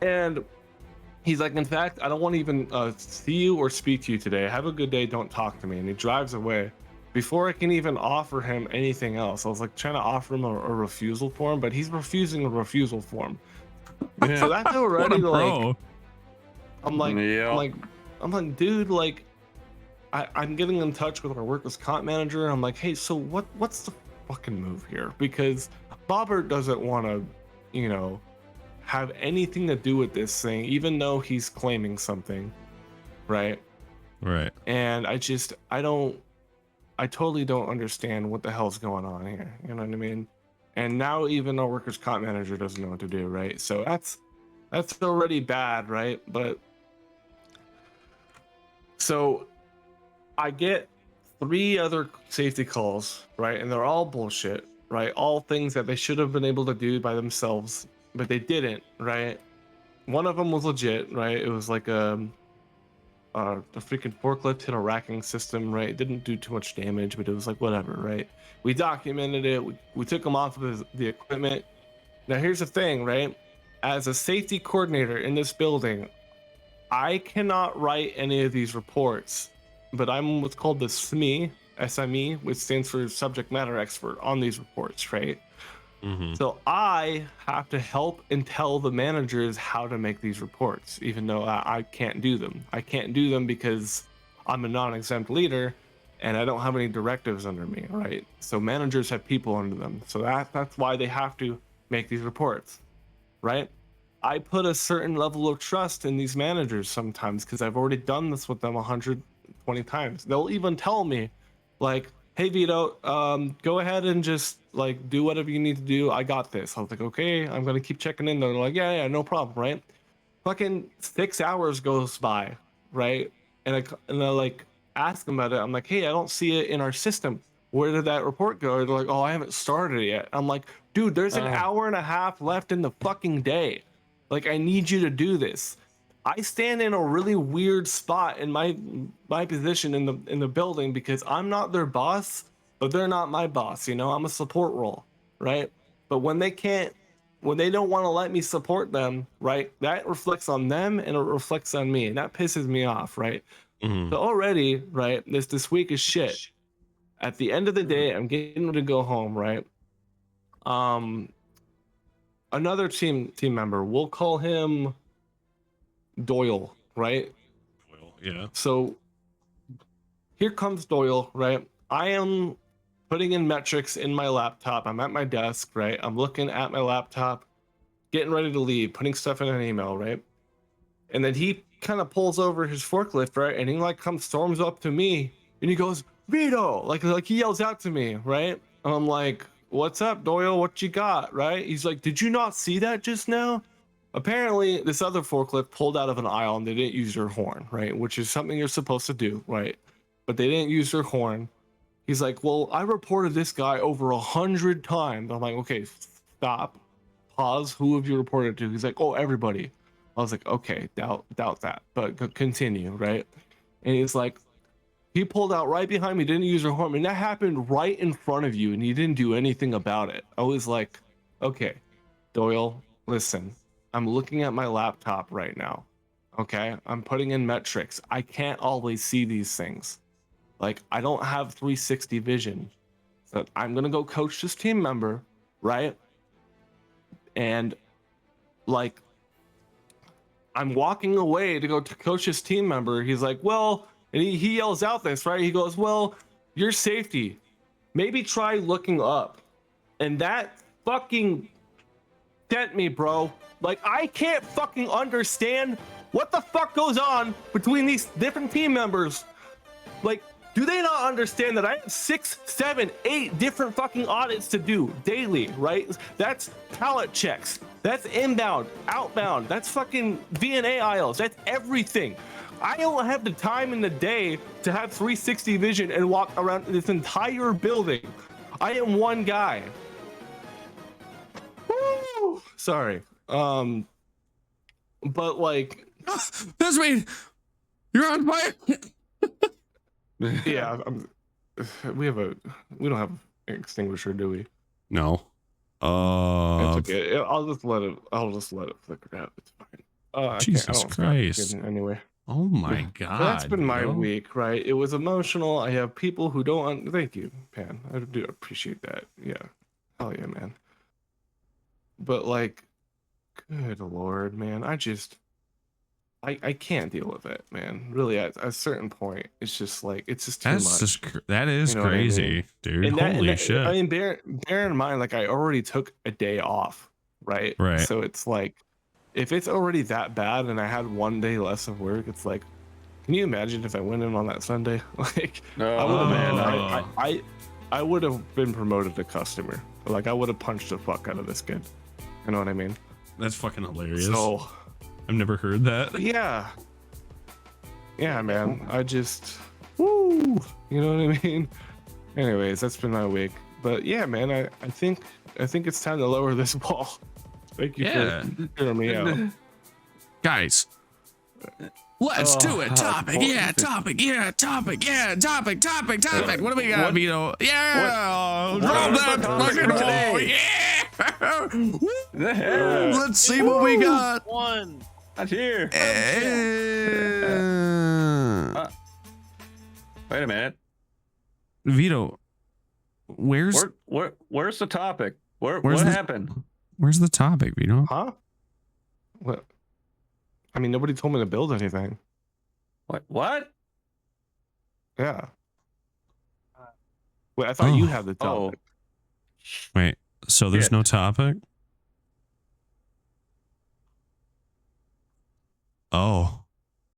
and he's like, in fact, I don't want to even see you or speak to you today. Have a good day. Don't talk to me. And he drives away. Before I can even offer him anything else, I was like trying to offer him a refusal form, but he's refusing a refusal form. Yeah. So that's already like, I'm like, dude, like, I'm getting in touch with our workers' comp manager. And I'm like, hey, so what's the fucking move here? Because Bobbert doesn't want to, you know, have anything to do with this thing, even though he's claiming something, right? Right. And I totally don't understand what the hell's going on here. You know what I mean? And now even our workers' comp manager doesn't know what to do, right? So that's already bad, right? But so I get 3 other safety calls, right? And they're all bullshit, right? All things that they should have been able to do by themselves, but they didn't, right? One of them was legit, right? It was like the freaking forklift hit a racking system, right? It didn't do too much damage, but it was like whatever, right? We documented it. We took him off of the equipment. Now here's the thing, right? As a safety coordinator in this building, I cannot write any of these reports, but I'm what's called the SME, which stands for subject matter expert on these reports, right? So I have to help and tell the managers how to make these reports, even though I can't do them. I can't do them because I'm a non-exempt leader and I don't have any directives under me, right? So managers have people under them. So that's why they have to make these reports, right? I put a certain level of trust in these managers sometimes because I've already done this with them 120 times. They'll even tell me, like, hey Vito, go ahead and just like do whatever you need to do. I got this. I was like, okay, I'm gonna keep checking in. They're like, yeah, no problem, right? Fucking 6 hours goes by, right? And I like ask them about it. I'm like, hey, I don't see it in our system. Where did that report go? They're like, oh, I haven't started it yet. I'm like, dude, there's an hour and a half left in the fucking day. Like, I need you to do this. I stand in a really weird spot in my position in the building because I'm not their boss, but they're not my boss. You know, I'm a support role, right? But when they don't want to let me support them, right? That reflects on them and it reflects on me, and that pisses me off, right? So already, right? This week is shit. At the end of the day, I'm getting ready to go home, right? Another team member, we'll call him Doyle, right? Yeah. So here comes Doyle, right? I am putting in metrics in my laptop. I'm at my desk, right? I'm looking at my laptop, getting ready to leave, putting stuff in an email, right? And then he kind of pulls over his forklift, right? And he like storms up to me and he goes, Vito, like he yells out to me, right? And I'm like, what's up, Doyle? What you got, right? He's like, did you not see that just now? Apparently, this other forklift pulled out of an aisle and they didn't use their horn, right? Which is something you're supposed to do, right? But they didn't use their horn. He's like, well, I reported this guy over 100 times. I'm like, okay, stop, pause. Who have you reported to? He's like, oh, everybody. I was like, okay, doubt that, but continue, right? And he's like, he pulled out right behind me, didn't use her horn, and that happened right in front of you, and he didn't do anything about it. I was like, okay, Doyle, listen, I'm looking at my laptop right now, okay? I'm putting in metrics. I can't always see these things. Like, I don't have 360 vision. So I'm gonna go coach this team member, right? And like, I'm walking away to go to coach his team member. He's like, well, and he yells out this, right? He goes, well, your safety, maybe try looking up. And that fucking sent me, bro. Like, I can't fucking understand what the fuck goes on between these different team members. Like, do they not understand that I have 6, 7, 8 different fucking audits to do daily, right? That's pallet checks. That's inbound, outbound. That's fucking VNA aisles. That's everything. I don't have the time in the day to have 360 vision and walk around this entire building. I am one guy. Woo! Sorry. But like, That's me. You're on fire. yeah, we don't have an extinguisher, do we? No. It's okay. I'll just let it flicker out. It's fine. Jesus Christ. Anyway. Oh my God. That's been my week, right? It was emotional. I have people who don't. Thank you, Pan. I do appreciate that. Yeah. Hell yeah, man. But like, good Lord, man. I can't deal with it, man. Really, at a certain point, it's just like, it's just too much. That is crazy, dude. And Holy shit. I mean, bear in mind, like, I already took a day off, right? Right. So it's like, if it's already that bad and I had one day less of work, it's like, can you imagine if I went in on that Sunday? Like, I would have been promoted to customer. Like, I would have punched the fuck out of this kid. You know what I mean? That's fucking hilarious. So, I've never heard that. Yeah, man. I just, woo. You know what I mean? Anyways, that's been my week. But yeah, man, I think it's time to lower this ball. Thank you for hearing me out. Guys, let's do it. Topic. What do we got, Vito? Yeah. Roll that fucking wall. Yeah. Yeah. Let's see what we got. One. That's here. Wait a minute. Vito, where's Where's the topic? What the- happened? Where's the topic, Vito? Huh? What? I mean, nobody told me to build anything. What? Yeah. Wait, I thought you had the topic. Wait, so there's Shit. no topic? Oh.